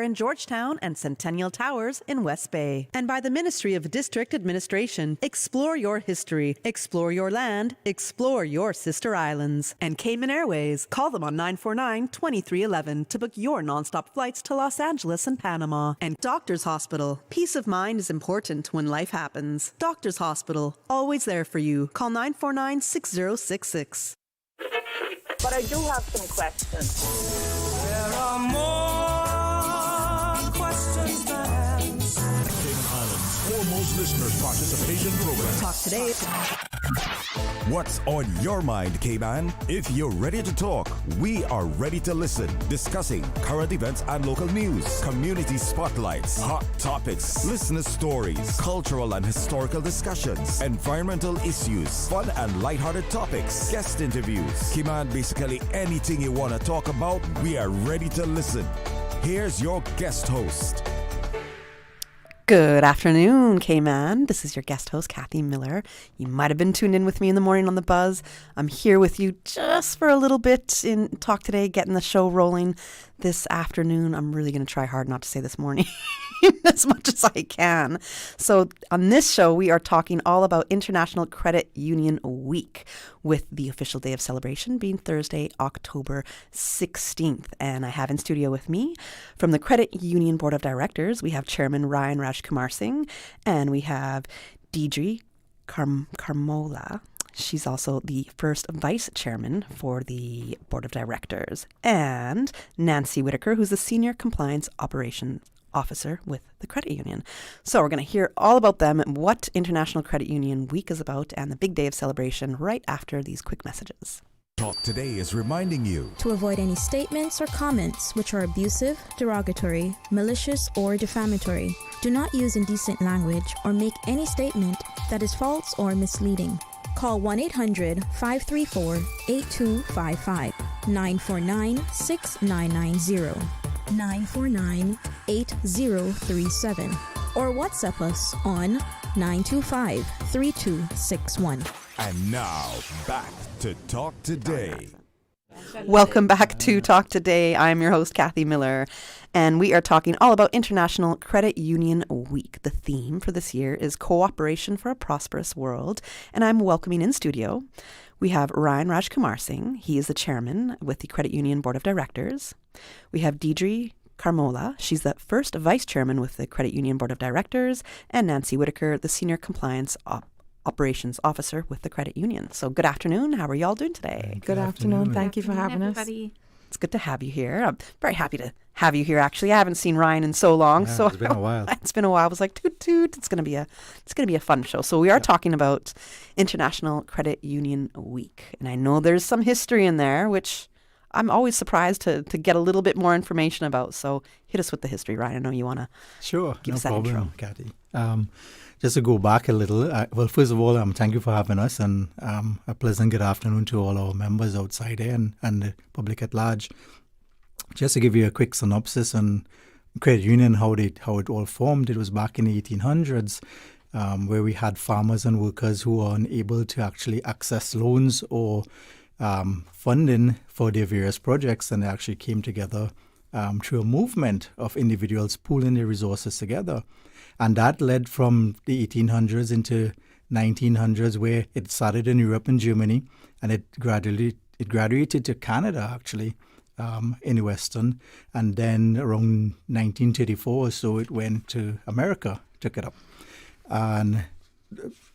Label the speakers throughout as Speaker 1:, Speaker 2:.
Speaker 1: in Georgetown and Centennial Towers in West Bay. And by the Ministry of District Administration. Explore your history, explore your land, explore your sister islands. And Cayman Airways. Call them on 949-2311 to book your nonstop flights to Los Angeles and Panama. And Doctors Hospital. Peace of mind is important when life happens. Doctors Hospital. Always there for you. Call 949-6066.
Speaker 2: But I do have some questions.
Speaker 3: There are more questions than answers.
Speaker 4: Cayman Islands' foremost listeners' participation program.
Speaker 1: Talk today.
Speaker 5: What's on your mind, Cayman? If you're ready to talk, we are ready to listen. Discussing current events and local news, community spotlights, hot topics, listener stories, cultural and historical discussions, environmental issues, fun and lighthearted topics, guest interviews. Cayman, basically anything you want to talk about, we are ready to listen. Here's your guest host.
Speaker 1: Good afternoon, Cayman. This is your guest host, Kathy Miller. You might have been tuned in with me in the morning on The Buzz. I'm here with you just for a little bit in Talk Today, getting the show rolling this afternoon. I'm really going to try hard not to say this morning as much as I can. So on this show, we are talking all about International Credit Union Week, with the official day of celebration being Thursday, October 16th. And I have in studio with me from the Credit Union Board of Directors, we have Chairman Ryan Rajkumar Singh, and we have Deidre Carmola. She's also the first vice chairman for the board of directors, and Nancy Whitaker, who's the senior compliance operations officer with the credit union. So we're going to hear all about them and what International Credit Union Week is about and the big day of celebration right after these quick messages.
Speaker 5: Talk Today is reminding you
Speaker 6: to avoid any statements or comments which are abusive, derogatory, malicious, or defamatory. Do not use indecent language or make any statement that is false or misleading. Call 1-800-534-8255, 949-6990, 949-8037, or WhatsApp us on 925-3261.
Speaker 5: And now, back to Talk Today.
Speaker 1: Welcome back to Talk Today. I'm your host, Kathy Miller, and we are talking all about International Credit Union Week. The theme for this year is Cooperation for a Prosperous World, and I'm welcoming in studio. We have Ryan Rajkumar Singh. He is the chairman with the Credit Union Board of Directors. We have Deidre Carmola. She's the first vice chairman with the Credit Union Board of Directors, and Nancy Whitaker, the senior compliance operations officer with the credit union. So good afternoon. How are y'all doing today?
Speaker 7: Good afternoon. Thank you for having us.
Speaker 1: It's good to have you here. I'm very happy to have you here. Actually, I haven't seen Ryan in so long, so
Speaker 8: it's been a while.
Speaker 1: It's been a while. I was like, toot toot. It's gonna be a fun show. So we are talking about International Credit Union Week, and I know there's some history in there, which I'm always surprised to get a little bit more information about. So hit us with the history, Ryan. I know you want to.
Speaker 8: Sure,
Speaker 1: give
Speaker 8: no
Speaker 1: us that
Speaker 8: problem,
Speaker 1: intro.
Speaker 8: Kathy. Just to go back a little, well, first of all, thank you for having us, and a pleasant good afternoon to all our members outside there and the public at large. Just to give you a quick synopsis on credit union, how it all formed. It was back in the 1800s, where we had farmers and workers who were unable to actually access loans or funding for their various projects, and they actually came together through a movement of individuals pooling their resources together. And that led from the 1800s into 1900s, where it started in Europe and Germany, and it graduated to Canada, actually, in the Western. And then around 1934 or so, it went to America, took it up. And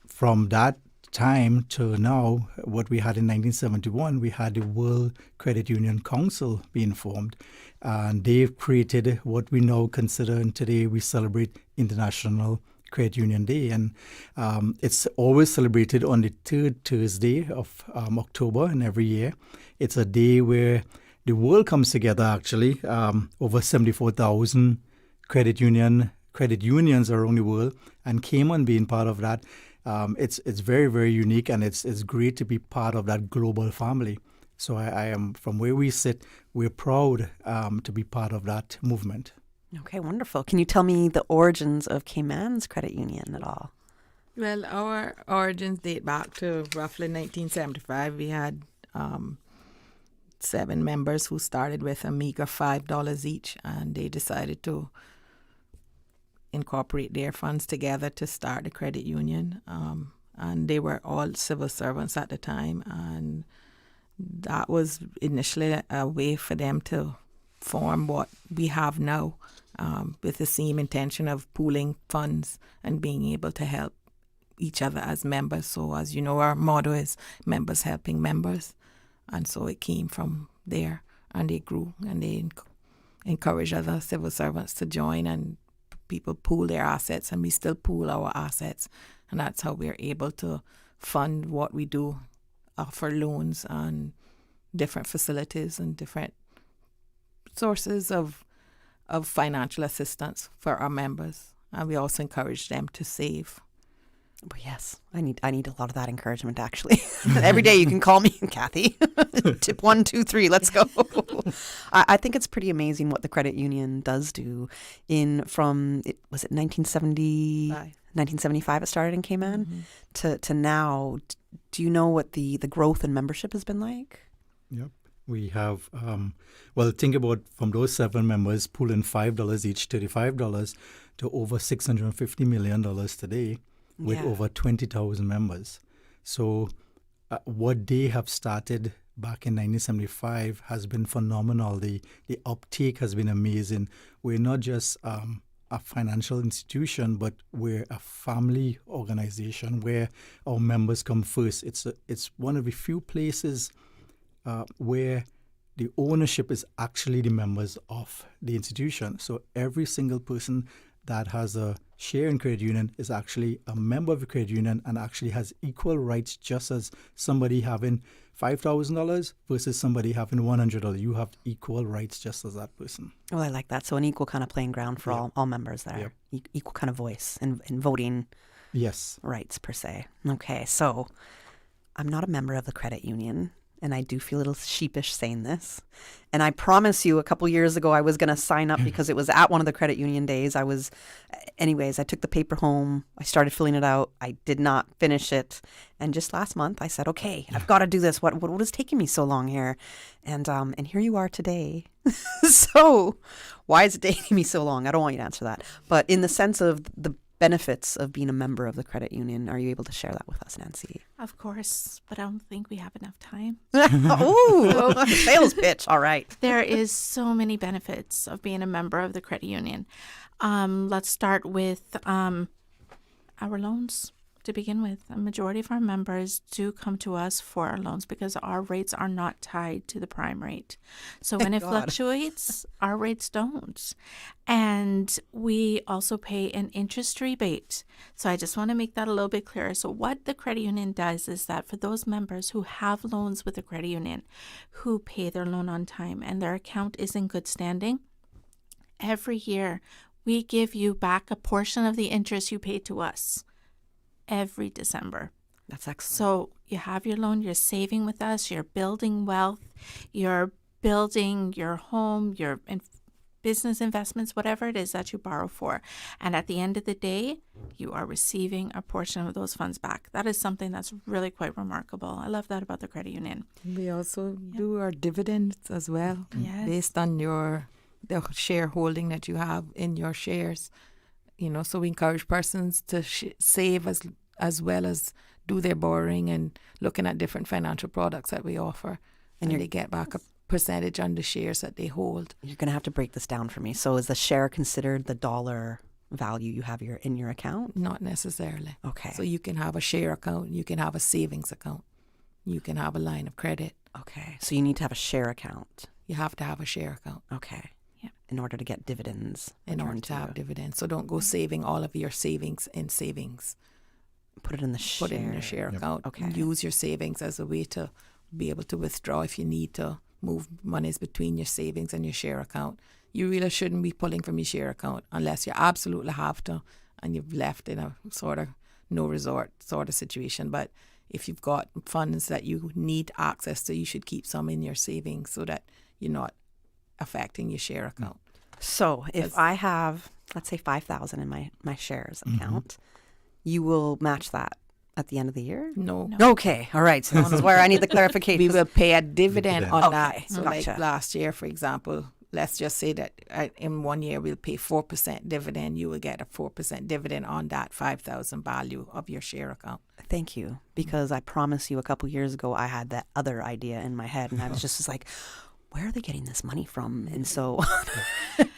Speaker 8: from that time to now, what we had in 1971, we had the World Credit Union Council being formed. And they've created what we now consider, and today we celebrate International Credit Union Day. And it's always celebrated on the third Thursday of October in every year. It's a day where the world comes together, actually. Over 74,000 credit unions around the world, and Cayman being part of that. It's very, very unique, and it's great to be part of that global family. So I am, from where we sit, we're proud to be part of that movement.
Speaker 1: Okay, wonderful. Can you tell me the origins of Cayman's credit union at all?
Speaker 7: Well, our origins date back to roughly 1975. We had 7 members who started with a meager $5 each, and they decided to incorporate their funds together to start the credit union. And they were all civil servants at the time, and that was initially a way for them to form what we have now, with the same intention of pooling funds and being able to help each other as members. So as you know, our motto is members helping members. And so it came from there, and they grew, and they encouraged other civil servants to join, and people pool their assets, and we still pool our assets. And that's how we're able to fund what we do, offer loans and different facilities and different sources of financial assistance for our members. And we also encourage them to save.
Speaker 1: But yes, I need a lot of that encouragement, actually. Every day you can call me, Kathy. Tip 1, 2, 3, let's go. I think it's pretty amazing what the credit union does do. Was it 1975 it started in Cayman? To now. Do you know what the growth in membership has been like?
Speaker 8: Yep. We have, think about from those 7 members pooling $5 each, $35 to over $650 million today, with over 20,000 members. So what they have started back in 1975 has been phenomenal. The uptake has been amazing. We're not just a financial institution, but we're a family organization where our members come first. It's one of the few places where the ownership is actually the members of the institution. So every single person that has a share in credit union is actually a member of the credit union and actually has equal rights, just as somebody having $5,000 versus somebody having $100. You have equal rights just as that person.
Speaker 1: Oh, I like that. So an equal kind of playing ground for all members there. Yep. Equal kind of voice in voting rights per se. Okay, so I'm not a member of the credit union, and I do feel a little sheepish saying this. And I promise you, a couple years ago, I was going to sign up because it was at one of the credit union days. I took the paper home. I started filling it out. I did not finish it. And just last month, I said, okay, I've got to do this. What is taking me so long here? And here you are today. So why is it taking me so long? I don't want you to answer that. But in the sense of the benefits of being a member of the credit union, are you able to share that with us, Nancy?
Speaker 9: Of course, but I don't think we have enough time.
Speaker 1: Ooh, sales pitch. All right.
Speaker 9: There is so many benefits of being a member of the credit union. Let's start with our loans. To begin with, a majority of our members do come to us for our loans because our rates are not tied to the prime rate. So when it fluctuates, our rates don't. And we also pay an interest rebate. So I just want to make that a little bit clearer. So what the credit union does is that for those members who have loans with the credit union, who pay their loan on time and their account is in good standing, every year we give you back a portion of the interest you pay to us. Every December.
Speaker 1: That's excellent.
Speaker 9: So you have your loan, you're saving with us, you're building wealth, you're building your home, your business investments, whatever it is that you borrow for. And at the end of the day, you are receiving a portion of those funds back. That is something that's really quite remarkable. I love that about the credit union.
Speaker 7: We also do our dividends as well, based on the shareholding that you have in your shares. So we encourage persons to save as well as do their borrowing and looking at different financial products that we offer. And they get back a percentage on the shares that they hold.
Speaker 1: You're going to have to break this down for me. So is the share considered the dollar value you have in your account?
Speaker 7: Not necessarily.
Speaker 1: Okay.
Speaker 7: So you can have a share account, you can have a savings account, you can have a line of credit.
Speaker 1: Okay. So you need to have a share account.
Speaker 7: You have to have a share account.
Speaker 1: Okay. In order to get dividends.
Speaker 7: In order to have dividends. So don't go saving all of your savings in savings.
Speaker 1: Put it in the share.
Speaker 7: Put it in the share account.
Speaker 1: Okay.
Speaker 7: Use your savings as a way to be able to withdraw if you need to move monies between your savings and your share account. You really shouldn't be pulling from your share account unless you absolutely have to and you've left in a sort of no resort sort of situation. But if you've got funds that you need access to, you should keep some in your savings so that you're not affecting your share account.
Speaker 1: So if I have, let's say, $5,000 in my shares account, you will match that at the end of the year?
Speaker 7: No.
Speaker 1: Okay, all right. So this is where I need the clarification.
Speaker 7: We will pay a dividend on
Speaker 1: Okay,
Speaker 7: that. So
Speaker 1: gotcha.
Speaker 7: like last year, for example, let's just say that in 1 year we'll pay 4% dividend. You will get a 4% dividend on that 5,000 value of your share account.
Speaker 1: Thank you, because I promise you a couple years ago I had that other idea in my head, and I was just like, where are they getting this money from? And so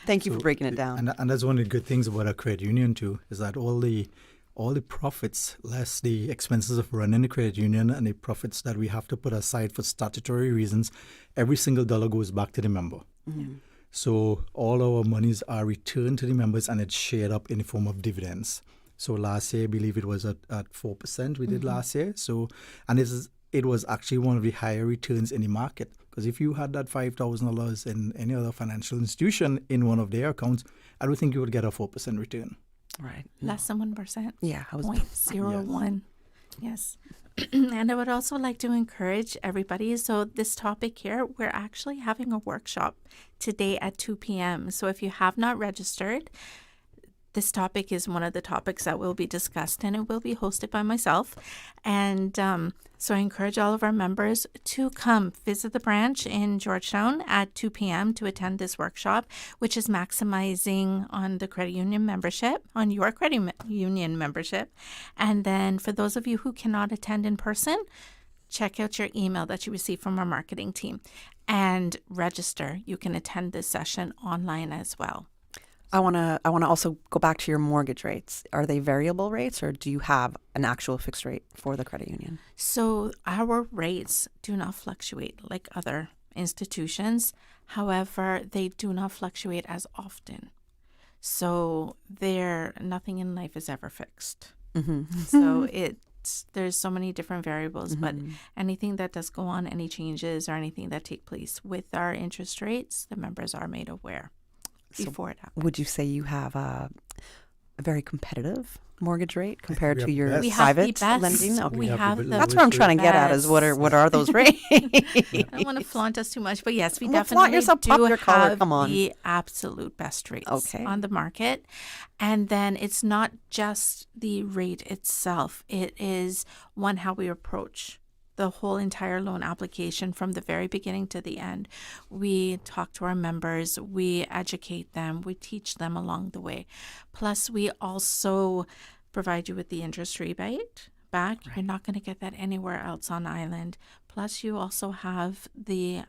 Speaker 1: thank you for breaking it down.
Speaker 8: And that's one of the good things about a credit union too, is that all the profits less the expenses of running the credit union and the profits that we have to put aside for statutory reasons, every single dollar goes back to the member.
Speaker 1: Mm-hmm.
Speaker 8: So all our monies are returned to the members and it's shared up in the form of dividends. So last year, I believe it was at 4% we did last year. So, and it was actually one of the higher returns in the market. Because if you had that $5,000 in any other financial institution in one of their accounts, I don't think you would get a 4% return.
Speaker 1: Right.
Speaker 9: Less than 1%.
Speaker 1: Yeah, I was
Speaker 9: 0.01. Yes. And I would also like to encourage everybody. So this topic here, we're actually having a workshop today at 2 p.m. So if you have not registered, this topic is one of the topics that will be discussed, and it will be hosted by myself. And so I encourage all of our members to come visit the branch in Georgetown at 2 p.m. to attend this workshop, which is maximizing on the credit union membership, on your credit union membership. And then for those of you who cannot attend in person, check out your email that you receive from our marketing team and register. You can attend this session online as well.
Speaker 1: I want to also go back to your mortgage rates. Are they variable rates, or do you have an actual fixed rate for the credit union?
Speaker 9: So our rates do not fluctuate like other institutions. However, they do not fluctuate as often. So nothing in life is ever fixed. So there's so many different variables, but anything that does go on, any changes or anything that take place with our interest rates, the members are made aware before it happens.
Speaker 1: Would you say you have a very competitive mortgage rate compared to your
Speaker 9: We have the
Speaker 1: private
Speaker 9: best.
Speaker 1: lending? Okay.
Speaker 9: We have the
Speaker 1: That's what I'm trying to get at, is what are those rates?
Speaker 9: I don't want to flaunt us too much, but yes, we
Speaker 1: Well,
Speaker 9: definitely
Speaker 1: flaunt yourself, pop
Speaker 9: do
Speaker 1: your collar,
Speaker 9: have
Speaker 1: come on.
Speaker 9: the absolute best rates
Speaker 1: Okay.
Speaker 9: on the market. And then it's not just the rate itself. It is how we approach the whole entire loan application from the very beginning to the end. We talk to our members, we educate them, we teach them along the way. Plus, we also provide you with the interest rebate back. Right. You're not going to get that anywhere else on island. Plus, you also have the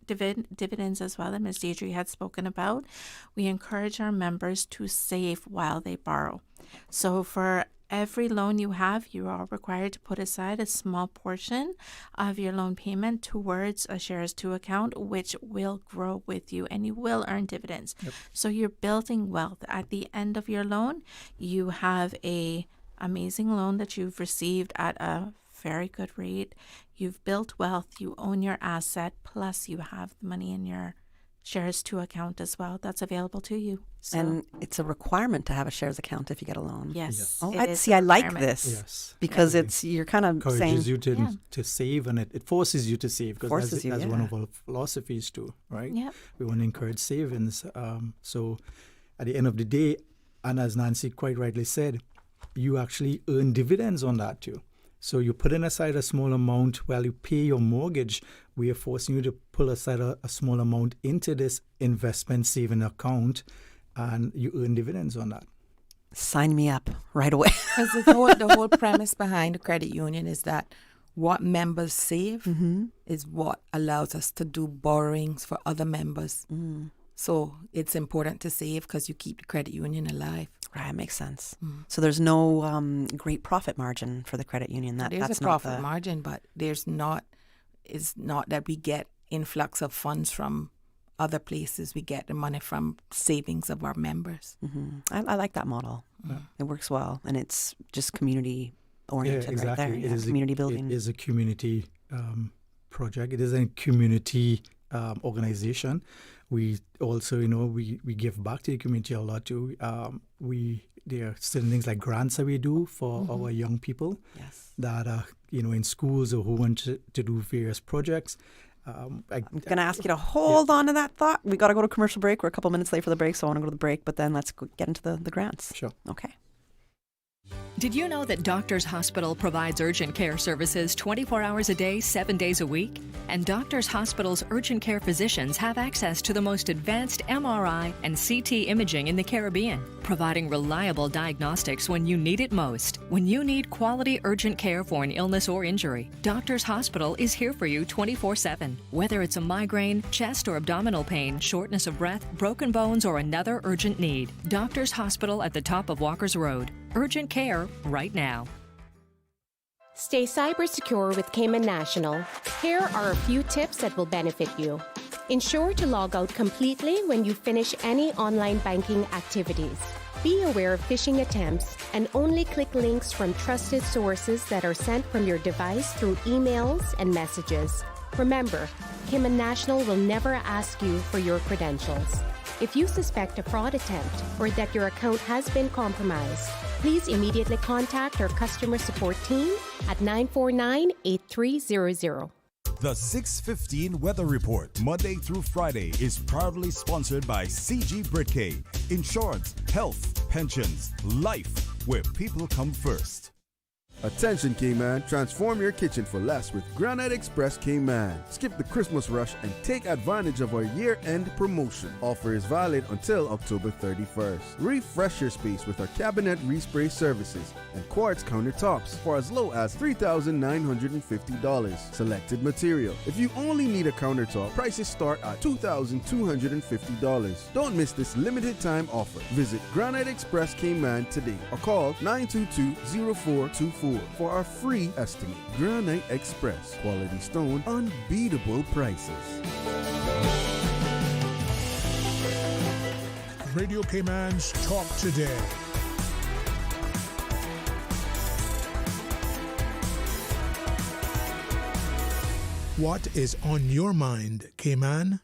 Speaker 9: dividends as well that Ms. Deidre had spoken about. We encourage our members to save while they borrow. So for every loan you have, you are required to put aside a small portion of your loan payment towards a Shares 2 account, which will grow with you and you will earn dividends. Yep. So you're building wealth. At the end of your loan, you have a amazing loan that you've received at a very good rate. You've built wealth, you own your asset, plus you have the money in your Shares 2 account as well that's available to you. So,
Speaker 1: and it's a requirement to have a shares account if you get a loan.
Speaker 9: Yes.
Speaker 1: Oh, I like this because you're kind of
Speaker 8: encourages
Speaker 1: saying
Speaker 8: you to save, and it forces you to save, because that's one of our philosophies too, right?
Speaker 9: Yeah.
Speaker 8: We want to encourage savings. So at the end of the day, and as Nancy quite rightly said, you actually earn dividends on that too. So you're putting aside a small amount while you pay your mortgage. We are forcing you to pull aside a small amount into this investment saving account, and you earn dividends on that.
Speaker 1: Sign me up right away.
Speaker 7: Because the whole premise behind the credit union is that what members save is what allows us to do borrowings for other members. So it's important to save because you keep the credit union alive.
Speaker 1: Right, makes sense. So there's no great profit margin for the credit union.
Speaker 7: There's
Speaker 1: that's
Speaker 7: a profit margin, but it's not that we get influx of funds from other places. We get the money from savings of our members.
Speaker 1: I like that model. It works well, and it's just community oriented right there.
Speaker 8: It is
Speaker 1: community building.
Speaker 8: It is a community project. It is a community organization. We also, we give back to the community a lot too. There are certain things like grants that we do for our young people that are, in schools or who want to do various projects. I'm
Speaker 1: going to ask you to hold on to that thought. We got to go to commercial break. We're a couple minutes late for the break, so I want to go to the break, but then let's get into the grants.
Speaker 8: Sure.
Speaker 1: Okay.
Speaker 10: Did you know that Doctors Hospital provides urgent care services 24 hours a day, 7 days a week? And Doctors Hospital's urgent care physicians have access to the most advanced MRI and CT imaging in the Caribbean, providing reliable diagnostics when you need it most. When you need quality urgent care for an illness or injury, Doctors Hospital is here for you 24/7. Whether it's a migraine, chest or abdominal pain, shortness of breath, broken bones, or another urgent need, Doctors Hospital at the top of Walker's Road. Urgent care right now.
Speaker 11: Stay cyber secure with Cayman National. Here are a few tips that will benefit you. Ensure to log out completely when you finish any online banking activities. Be aware of phishing attempts and only click links from trusted sources that are sent from your device through emails and messages. Remember, Cayman National will never ask you for your credentials. If you suspect a fraud attempt or that your account has been compromised, please immediately contact our customer support team at 949-8300.
Speaker 5: The 6:15 Weather Report, Monday through Friday, is proudly sponsored by CG Britcay. Insurance, health, pensions, life, where people come first.
Speaker 12: Attention Cayman, transform your kitchen for less with Granite Express Cayman. Skip the Christmas rush and take advantage of our year-end promotion. Offer is valid until October 31st. Refresh your space with our cabinet respray services and quartz countertops for as low as $3,950. Selected material. If you only need a countertop, prices start at $2,250. Don't miss this limited time offer. Visit Granite Express Cayman today or call 922-0424 for our free estimate. Granite Express, quality stone, unbeatable prices.
Speaker 4: Radio Cayman's Talk Today. What is on your mind, Cayman?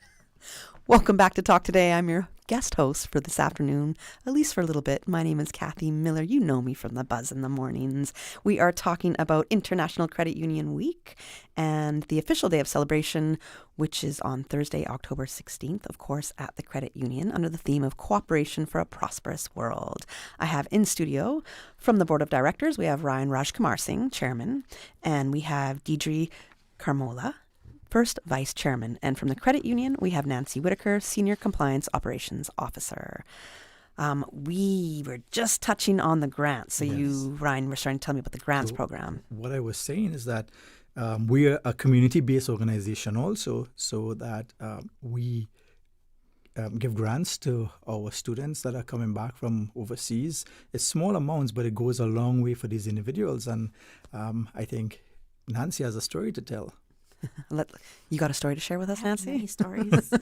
Speaker 1: Welcome back to Talk Today. I'm your guest host for this afternoon, at least for a little bit. My name is Kathy Miller. You know me from the Buzz in the mornings. We are talking about International Credit Union Week and the official day of celebration, which is on Thursday, October 16th, of course, at the Credit Union under the theme of Cooperation for a Prosperous World. I have in studio from the Board of Directors, we have Ryan Rajkumar Singh, Chairman, and we have Deidre Carmola, First Vice Chairman. And from the Credit Union, we have Nancy Whitaker, Senior Compliance Operations Officer. We were just touching on the grants. So you, Ryan, were starting to tell me about the grants program.
Speaker 8: What I was saying is that we are a community-based organization also, so that we give grants to our students that are coming back from overseas. It's small amounts, but it goes a long way for these individuals. And I think Nancy has a story to tell.
Speaker 1: You got a story to share with us, Nancy?
Speaker 9: Many stories.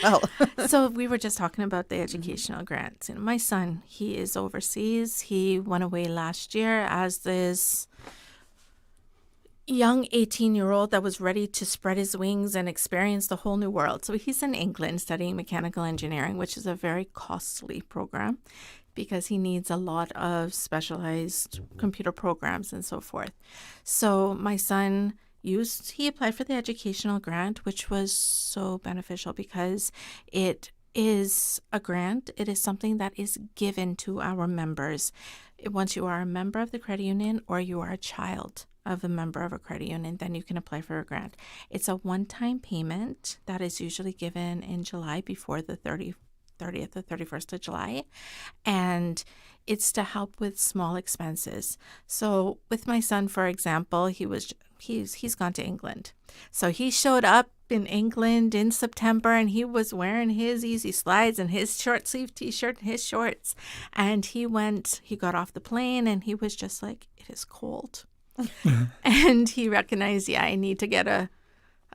Speaker 1: Well,
Speaker 9: so we were just talking about the educational grants. And my son, he is overseas. He went away last year as this young 18-year-old that was ready to spread his wings and experience the whole new world. So he's in England studying mechanical engineering, which is a very costly program because he needs a lot of specialized computer programs and so forth. So my son he applied for the educational grant, which was so beneficial because it is a grant. It is something that is given to our members. Once you are a member of the credit union or you are a child of a member of a credit union, then you can apply for a grant. It's a one-time payment that is usually given in July before the 30th or 31st of July. And it's to help with small expenses. So with my son, for example, he's gone to England. So he showed up in England in September and he was wearing his easy slides and his short sleeve t-shirt and his shorts. And he got off the plane and he was just like, it is cold. And he recognized, I need to get a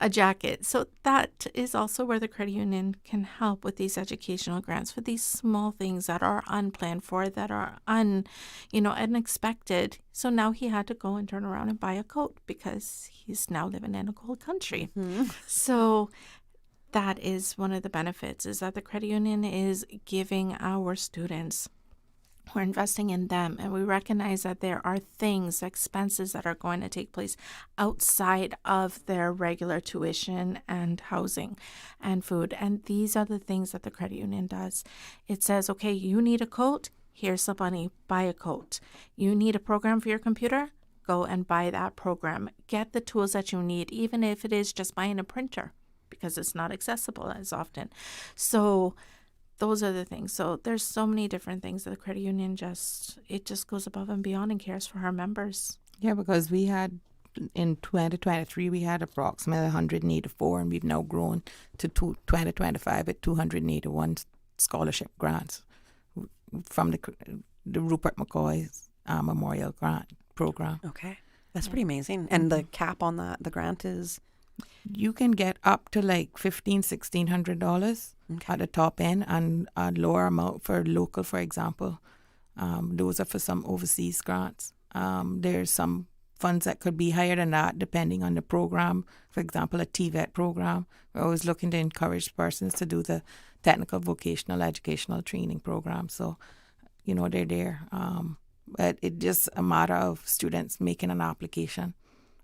Speaker 9: jacket. So that is also where the credit union can help with these educational grants for these small things that are unplanned for, that are unexpected. So now he had to go and turn around and buy a coat because he's now living in a cold country. Mm-hmm. So that is one of the benefits, is that the credit union is giving our students, we're investing in them, and we recognize that there are expenses that are going to take place outside of their regular tuition and housing and food. And these are the things that the credit union does. It says, okay, you need a coat. here's some money, buy a coat. You need a program for your computer? Go and buy that program. Get the tools that you need, even if it is just buying a printer, because it's not accessible as often. So those are the things. So there's so many different things that the credit union just goes above and beyond and cares for our members.
Speaker 7: Yeah, because we had, in 2023, we had approximately 184, and we've now grown to 2025 at 281 scholarship grants from the Rupert McCoy's Memorial Grant Program.
Speaker 1: Okay. That's pretty amazing. And the cap on the grant is?
Speaker 7: You can get up to like $1,600 at the top end, and a lower amount for local, for example. Those are for some overseas grants. There's some funds that could be higher than that depending on the program. For example, a TVET program. We're always looking to encourage persons to do the technical vocational educational training program. So, they're there. But it's just a matter of students making an application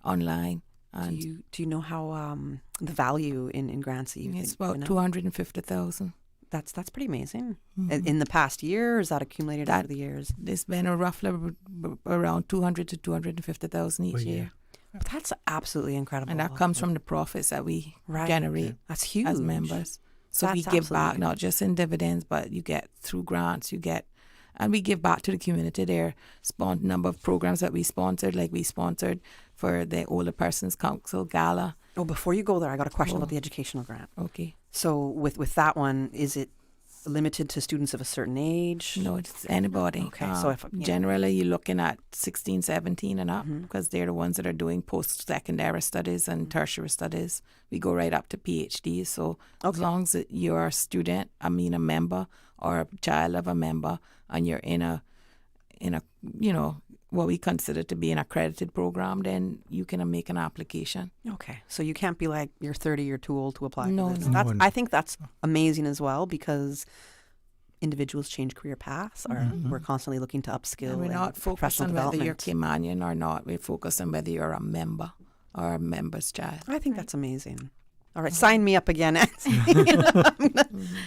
Speaker 7: online. And
Speaker 1: do you know how the value in grants that
Speaker 7: it's about $250,000.
Speaker 1: That's pretty amazing. In the past year, or is that accumulated over the years?
Speaker 7: It's been roughly around $200,000 to $250,000 each year.
Speaker 1: That's absolutely incredible.
Speaker 7: And that comes from the profits that we generate.
Speaker 1: That's huge.
Speaker 7: As members. So we give back not just in dividends, but you get through grants, and we give back to the community. There are number of programs that we sponsored, like we sponsored for the Older Persons Council Gala.
Speaker 1: Oh, before you go there, I got a question about the educational grant.
Speaker 7: Okay.
Speaker 1: So with that one, is it limited to students of a certain age?
Speaker 7: No, it's anybody.
Speaker 1: Okay. So
Speaker 7: generally you're looking at 16, 17 and up, because they're the ones that are doing post-secondary studies and tertiary studies. We go right up to PhD. So as long as you're a student, a member or a child of a member, and you're in a what we consider to be an accredited program, then you can make an application.
Speaker 1: Okay. So you can't be like, you're 30, you're too old to apply
Speaker 7: no,
Speaker 1: for this.
Speaker 7: No.
Speaker 1: I think that's amazing as well, because individuals change career paths, or we're constantly looking to upskill.
Speaker 7: And we're not focused on whether you're Caymanian or not. We're focused on whether you're a member or a member's child.
Speaker 1: I think that's amazing. All right, sign me up again.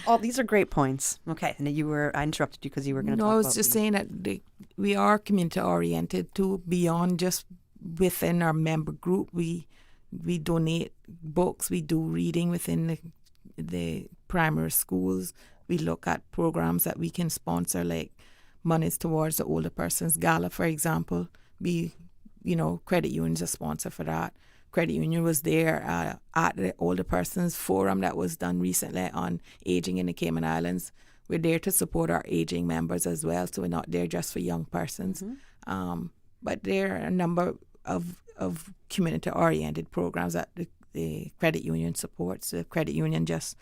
Speaker 1: Oh, these are great points. Okay, and I interrupted you because you were going to talk about...
Speaker 7: No, I was just saying that we are community-oriented too, beyond just within our member group. We donate books, we do reading within the primary schools. We look at programs that we can sponsor, like monies towards the Older Persons Gala, for example. Credit Union's a sponsor for that. Credit Union was there at the Older Persons Forum that was done recently on aging in the Cayman Islands. We're there to support our aging members as well, so we're not there just for young persons. But there are a number of community-oriented programs that the Credit Union supports. The Credit Union just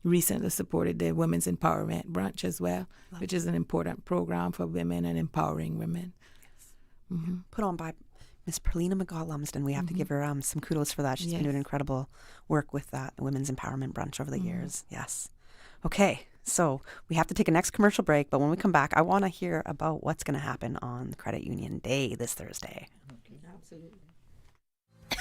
Speaker 7: recently supported the Women's Empowerment Branch as well, which is an important program for women and empowering women.
Speaker 1: Yes. Put on by Miss Perlina McGaw-Lumsden. We have to give her some kudos for that. She's been doing incredible work with that Women's Empowerment Branch over the years. Yes. Okay, so we have to take a next commercial break, but when we come back, I want to hear about what's going to happen on Credit Union Day this Thursday.
Speaker 7: Absolutely.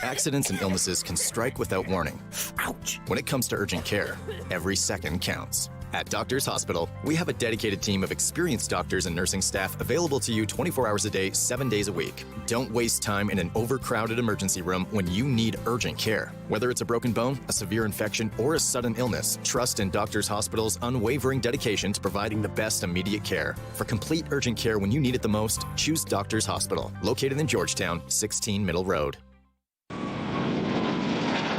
Speaker 13: Accidents and illnesses can strike without warning.
Speaker 1: Ouch!
Speaker 13: When it comes to urgent care, every second counts. At Doctors Hospital, we have a dedicated team of experienced doctors and nursing staff available to you 24 hours a day, 7 days a week. Don't waste time in an overcrowded emergency room when you need urgent care. Whether it's a broken bone, a severe infection, or a sudden illness, trust in Doctors Hospital's unwavering dedication to providing the best immediate care. For complete urgent care when you need it the most, choose Doctors Hospital, located in Georgetown, 16 Middle Road.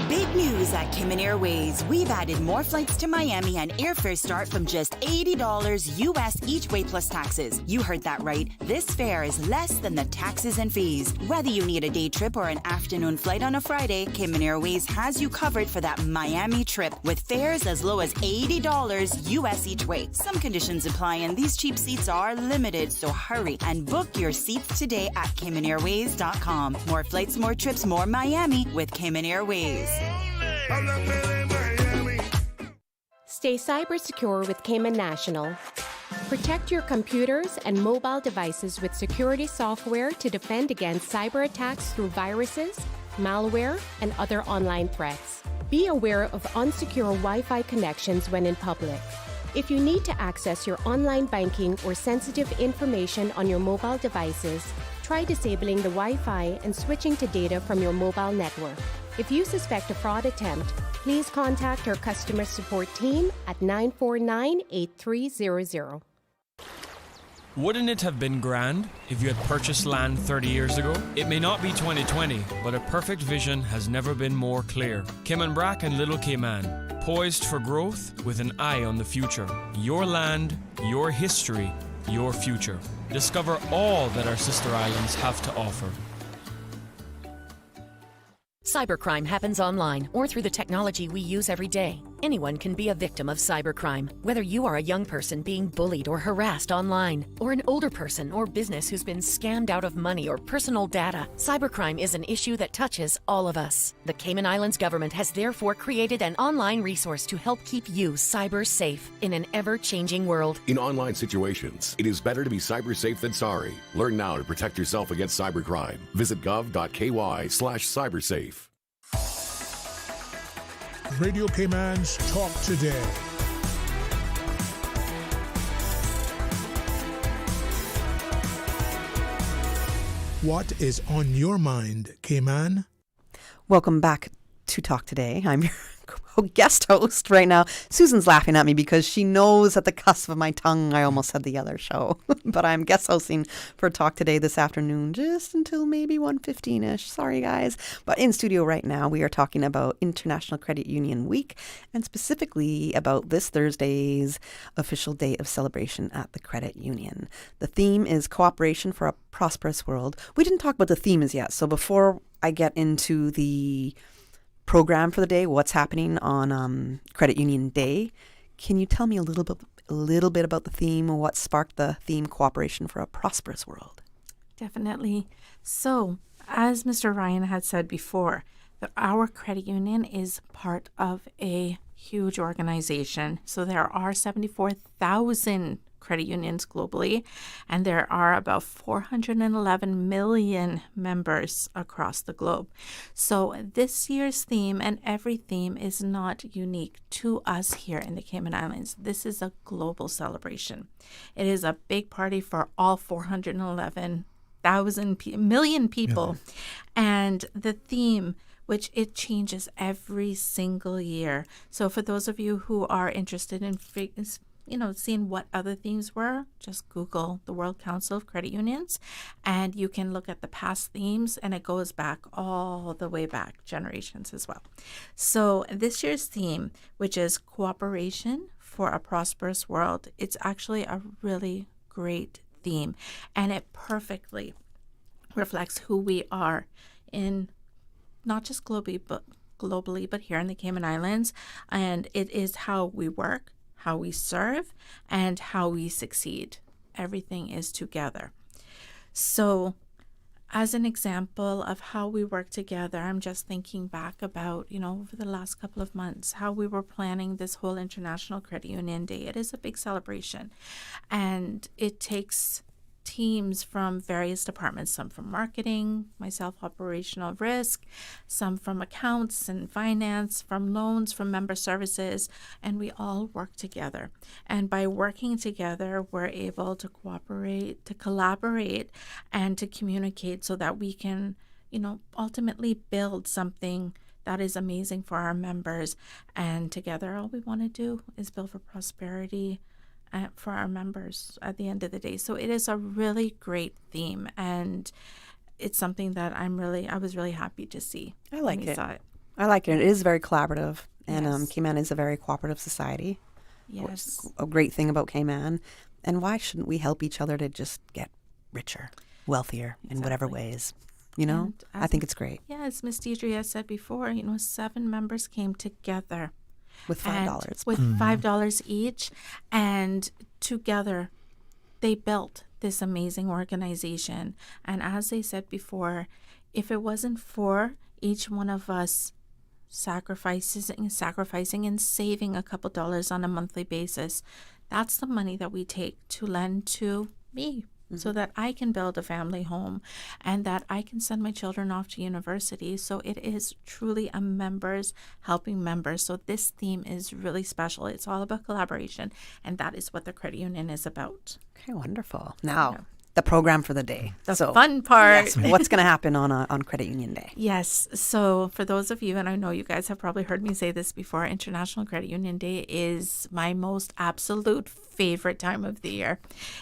Speaker 14: Big news at Cayman Airways. We've added more flights to Miami, and airfares start from just $80 US each way plus taxes. You heard that right. This fare is less than the taxes and fees. Whether you need a day trip or an afternoon flight on a Friday, Cayman Airways has you covered for that Miami trip with fares as low as $80 US each way. Some conditions apply, and these cheap seats are limited, so hurry and book your seats today at CaymanAirways.com. More flights, more trips, more Miami with Cayman Airways.
Speaker 11: Stay cyber secure with Cayman National. Protect your computers and mobile devices with security software to defend against cyber attacks through viruses, malware, and other online threats. Be aware of unsecure Wi-Fi connections when in public. If you need to access your online banking or sensitive information on your mobile devices, try disabling the Wi-Fi and switching to data from your mobile network. If you suspect a fraud attempt, please contact our customer support team at 949-8300.
Speaker 15: Wouldn't it have been grand if you had purchased land 30 years ago? It may not be 2020, but a perfect vision has never been more clear. Cayman Brac and Little Cayman, poised for growth with an eye on the future. Your land, your history, your future. Discover all that our sister islands have to offer.
Speaker 16: Cybercrime happens online or through the technology we use every day. Anyone can be a victim of cybercrime, whether you are a young person being bullied or harassed online, or an older person or business who's been scammed out of money or personal data. Cybercrime is an issue that touches all of us. The Cayman Islands government has therefore created an online resource to help keep you cyber safe in an ever-changing world.
Speaker 17: In online situations, it is better to be cyber safe than sorry. Learn now to protect yourself against cybercrime. Visit gov.ky/cybersafe.
Speaker 4: Radio Cayman's Talk Today. What is on your mind, Cayman?
Speaker 1: Welcome back to Talk Today. I'm your guest host right now. Susan's laughing at me because she knows at the cusp of my tongue I almost said the other show. But I'm guest hosting for Talk Today this afternoon just until maybe 1:15ish. Sorry, guys. But in studio right now, we are talking about International Credit Union Week and specifically about this Thursday's official day of celebration at the credit union. The theme is Cooperation for a Prosperous World. We didn't talk about the theme as yet. So before I get into the program for the day, what's happening on Credit Union Day, can you tell me a little bit about the theme, what sparked the theme Cooperation for a Prosperous World?
Speaker 9: Definitely. So, as Mr. Ryan had said before, our credit union is part of a huge organization. So there are 74,000 credit unions globally, and there are about 411 million members across the globe. So this year's theme, and every theme, is not unique to us here in the Cayman Islands. This is a global celebration. It is a big party for all 411,000 million people. Yeah. And the theme, which it changes every single year. So for those of you who are interested in seeing what other themes were, just Google the World Council of Credit Unions, and you can look at the past themes, and it goes back all the way back generations as well. So this year's theme, which is Cooperation for a Prosperous World, it's actually a really great theme, and it perfectly reflects who we are in not just globally, but here in the Cayman Islands, and it is how we work, how we serve, and how we succeed. Everything is together. So as an example of how we work together, I'm just thinking back about, over the last couple of months, how we were planning this whole International Credit Union Day. It is a big celebration, and it takes teams from various departments, some from marketing, myself, operational risk, some from accounts and finance, from loans, from member services, and we all work together. And by working together, we're able to cooperate, to collaborate, and to communicate so that we can, ultimately build something that is amazing for our members. And together, all we want to do is build for prosperity for our members at the end of the day. So it is a really great theme, and it's something that I was really happy to see.
Speaker 1: I like it. I like it. It is very collaborative, and Cayman is a very cooperative society.
Speaker 9: Yes.
Speaker 1: A great thing about Cayman, and why shouldn't we help each other to just get richer, wealthier in whatever ways? I think it's great.
Speaker 9: Yeah, as Ms. Deidre has said before, 7 members came together
Speaker 1: with $5.
Speaker 9: With $5 each, and together they built this amazing organization. And as they said before, if it wasn't for each one of us sacrificing and saving a couple dollars on a monthly basis, that's the money that we take to lend to me so that I can build a family home and that I can send my children off to university. So it is truly a members helping members. So this theme is really special. It's all about collaboration, and that is what the credit union is about.
Speaker 1: Okay, wonderful. Now, the program for the day.
Speaker 9: The fun part.
Speaker 1: Yes, what's going to happen on Credit Union Day?
Speaker 9: Yes. So for those of you, and I know you guys have probably heard me say this before, International Credit Union Day is my most absolute favorite time of the year.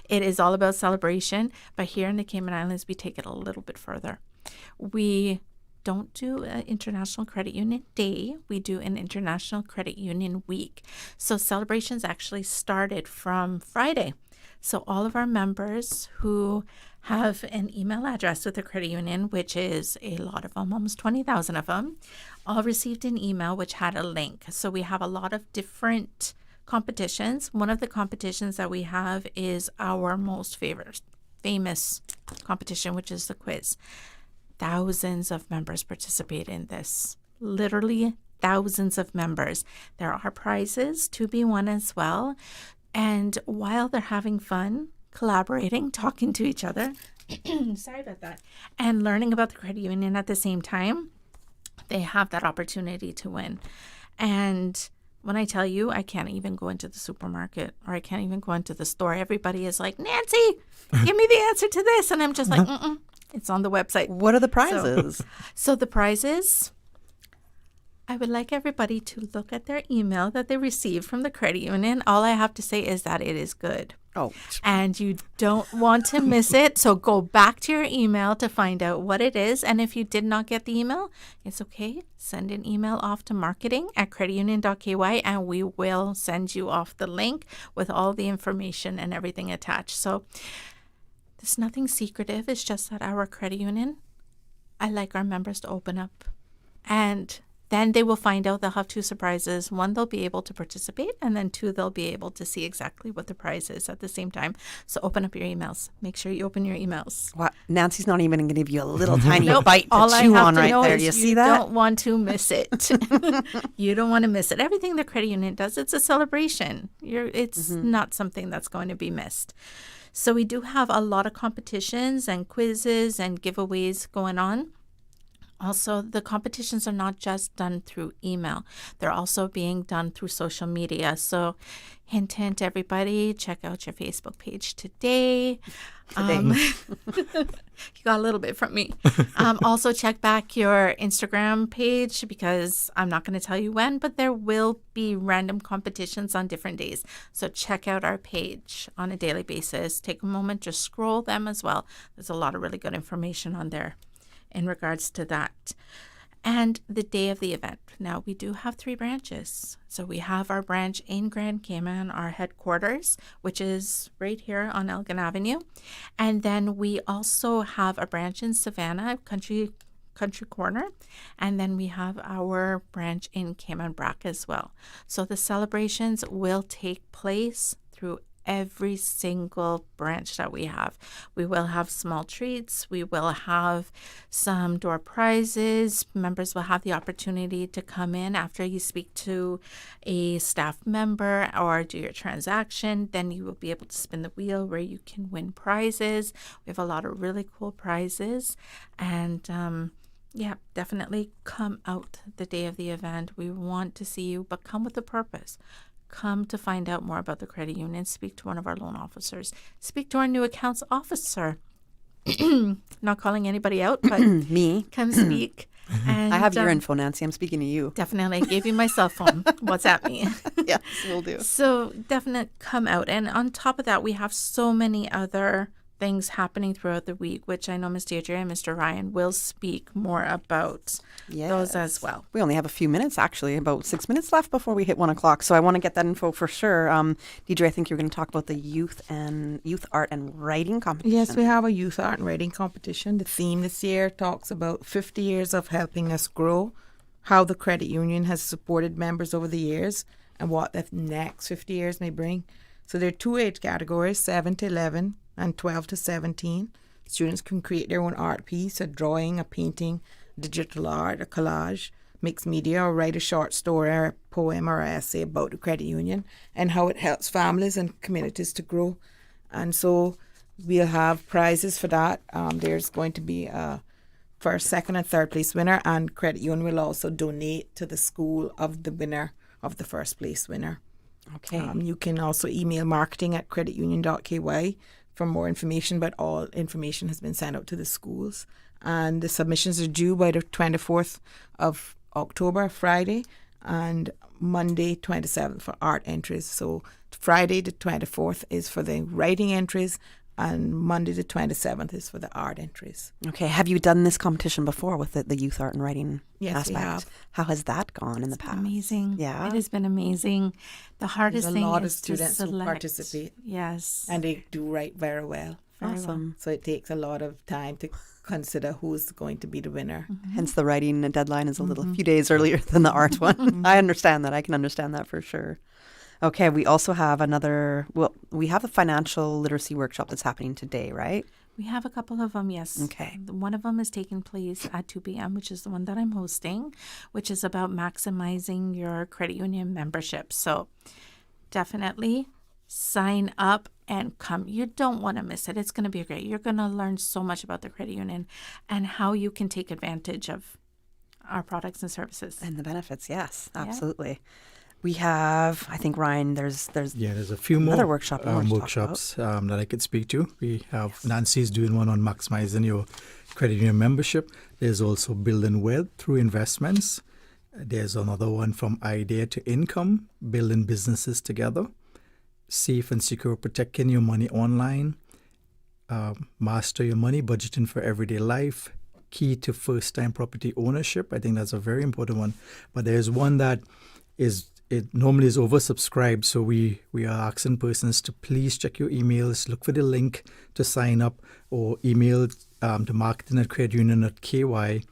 Speaker 9: It is all about celebration, but here in the Cayman Islands, we take it a little bit further. We don't do an International Credit Union Day. We do an International Credit Union Week. So celebrations actually started from Friday. So all of our members who have an email address with the credit union, which is a lot of them, almost 20,000 of them, all received an email which had a link. So we have a lot of different competitions. One of the competitions that we have is our most famous competition, which is the quiz. Thousands of members participate in this. Literally thousands of members. There are prizes to be won as well. And while they're having fun, collaborating, talking to each other, sorry about that, and learning about the credit union at the same time, they have that opportunity to win. And when I tell you, I can't even go into the supermarket or I can't even go into the store. Everybody is like, Nancy, give me the answer to this. And I'm just like, it's on the website.
Speaker 1: What are the prizes?
Speaker 9: So the prizes, I would like everybody to look at their email that they received from the credit union. All I have to say is that it is good.
Speaker 1: Oh.
Speaker 9: And you don't want to miss it. So go back to your email to find out what it is. And if you did not get the email, it's okay. Send an email off to marketing@creditunion.ky and we will send you off the link with all the information and everything attached. So there's nothing secretive. It's just that our credit union, I like our members to open up. And then they will find out they'll have two surprises. One, they'll be able to participate, and then two, they'll be able to see exactly what the prize is at the same time. So open up your emails. Make sure you open your emails.
Speaker 1: Wow. Nancy's not even going to give you a little tiny bite to
Speaker 9: All
Speaker 1: chew
Speaker 9: I have
Speaker 1: on
Speaker 9: to
Speaker 1: right
Speaker 9: know
Speaker 1: there.
Speaker 9: is
Speaker 1: You see that?
Speaker 9: don't want to miss it. You don't want to miss it. Everything the credit union does, it's a celebration. It's not something that's going to be missed. So we do have a lot of competitions and quizzes and giveaways going on. Also, the competitions are not just done through email. They're also being done through social media. So hint, hint, everybody, check out your Facebook page today. You got a little bit from me. Also, check back your Instagram page because I'm not going to tell you when, but there will be random competitions on different days. So check out our page on a daily basis. Take a moment, just scroll them as well. There's a lot of really good information on there in regards to that. And the day of the event. Now, we do have 3 branches. So we have our branch in Grand Cayman, our headquarters, which is right here on Elgin Avenue. And then we also have a branch in Savannah, Country Corner. And then we have our branch in Cayman Brac as well. So the celebrations will take place through every single branch that we have. We will have small treats. We will have some door prizes. Members will have the opportunity to come in after you speak to a staff member or do your transaction. Then you will be able to spin the wheel where you can win prizes. We have a lot of really cool prizes. And definitely come out the day of the event. We want to see you, but come with a purpose. Come to find out more about the credit union. Speak to one of our loan officers. Speak to our new accounts officer. Not calling anybody out, but
Speaker 1: me.
Speaker 9: Come speak. And,
Speaker 1: I have your info, Nancy. I'm speaking to you.
Speaker 9: Definitely. I gave you my cell phone. WhatsApp me.
Speaker 1: Yes, we'll do.
Speaker 9: So definitely come out. And on top of that, we have so many other things happening throughout the week, which I know Ms. Deirdre and Mr. Ryan will speak more about those as well.
Speaker 1: We only have a few minutes, actually, about 6 minutes left before we hit 1 o'clock. So I want to get that info for sure. Deirdre, I think you're going to talk about the youth art and writing competition.
Speaker 7: Yes, we have a youth art and writing competition. The theme this year talks about 50 years of helping us grow, how the credit union has supported members over the years, and what the next 50 years may bring. So there are 2 age categories, 7 to 11 and 12 to 17. Students can create their own art piece, a drawing, a painting, digital art, a collage, mixed media, or write a short story or a poem or an essay about the credit union and how it helps families and communities to grow. And so we'll have prizes for that. There's going to be a first, second, and third place winner, and Credit Union will also donate to the school of the winner, of the first place winner.
Speaker 1: Okay.
Speaker 7: You can also email marketing@creditunion.ky for more information, but all information has been sent out to the schools. And the submissions are due by the 24th of October, Friday, and Monday, 27th for art entries. So Friday, the 24th, is for the writing entries, and Monday, the 27th, is for the art entries.
Speaker 1: Okay. Have you done this competition before with the youth art and writing
Speaker 7: Yes, we
Speaker 1: aspect?
Speaker 7: have.
Speaker 1: How has that gone in the past?
Speaker 9: Amazing.
Speaker 1: Yeah.
Speaker 9: It has been amazing. The hardest
Speaker 7: There's a
Speaker 9: thing
Speaker 7: lot of
Speaker 9: is to
Speaker 7: students who
Speaker 9: select.
Speaker 7: participate.
Speaker 9: Yes.
Speaker 7: And they do write very well.
Speaker 9: Very
Speaker 1: Awesome.
Speaker 7: So it takes a lot of time to consider who's going to be the winner.
Speaker 1: Hence the writing deadline is a few days earlier than the art one. I understand that. I can understand that for sure. Okay, we also have we have a financial literacy workshop that's happening today, right?
Speaker 9: We have a couple of them, yes.
Speaker 1: Okay.
Speaker 9: One of them is taking place at 2 p.m., which is the one that I'm hosting, which is about maximizing your credit union membership. So definitely sign up and come. You don't want to miss it. It's going to be great. You're going to learn so much about the credit union and how you can take advantage of our products and services.
Speaker 1: And the benefits, yes, absolutely. We have, I think, Ryan, there's
Speaker 8: a few
Speaker 1: another
Speaker 8: more
Speaker 1: workshop you wanted to talk
Speaker 8: workshops that I could speak to. We have Nancy's doing one on maximizing your credit union membership. There's also building wealth through investments. There's another one from idea to income, building businesses together. Safe and secure protecting your money online. Master your money, budgeting for everyday life. Key to first-time property ownership. I think that's a very important one. But there's one that it normally is oversubscribed, so we are asking persons to please check your emails, look for the link to sign up, or email to marketing@creditunion.ky,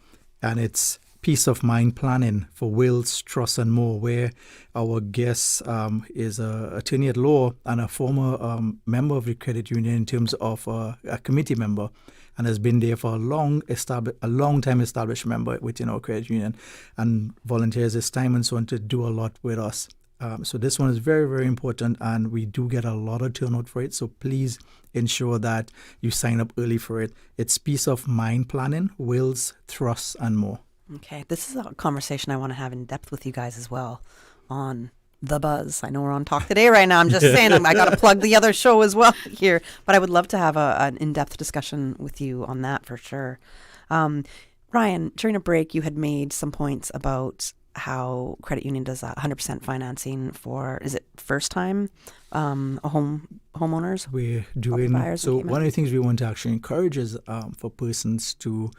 Speaker 8: and it's peace of mind planning for wills, trusts, and more, where our guest is an attorney at law and a former member of the credit union in terms of a committee member, and has been there for a long time established member within our credit union, and volunteers his time and so on to do a lot with us. So this one is very, very important, and we do get a lot of turnout for it. So please ensure that you sign up early for it. It's peace of mind planning, wills, trusts, and more.
Speaker 1: Okay, this is a conversation I want to have in depth with you guys as well on The Buzz. I know we're on Talk Today right now. I'm just saying I got to plug the other show as well here. But I would love to have an in-depth discussion with you on that for sure. Ryan, during a break, you had made some points about how credit union does 100% financing for, is it first-time homeowners?
Speaker 8: We're doing, so one of the things we want to actually encourage is for persons to,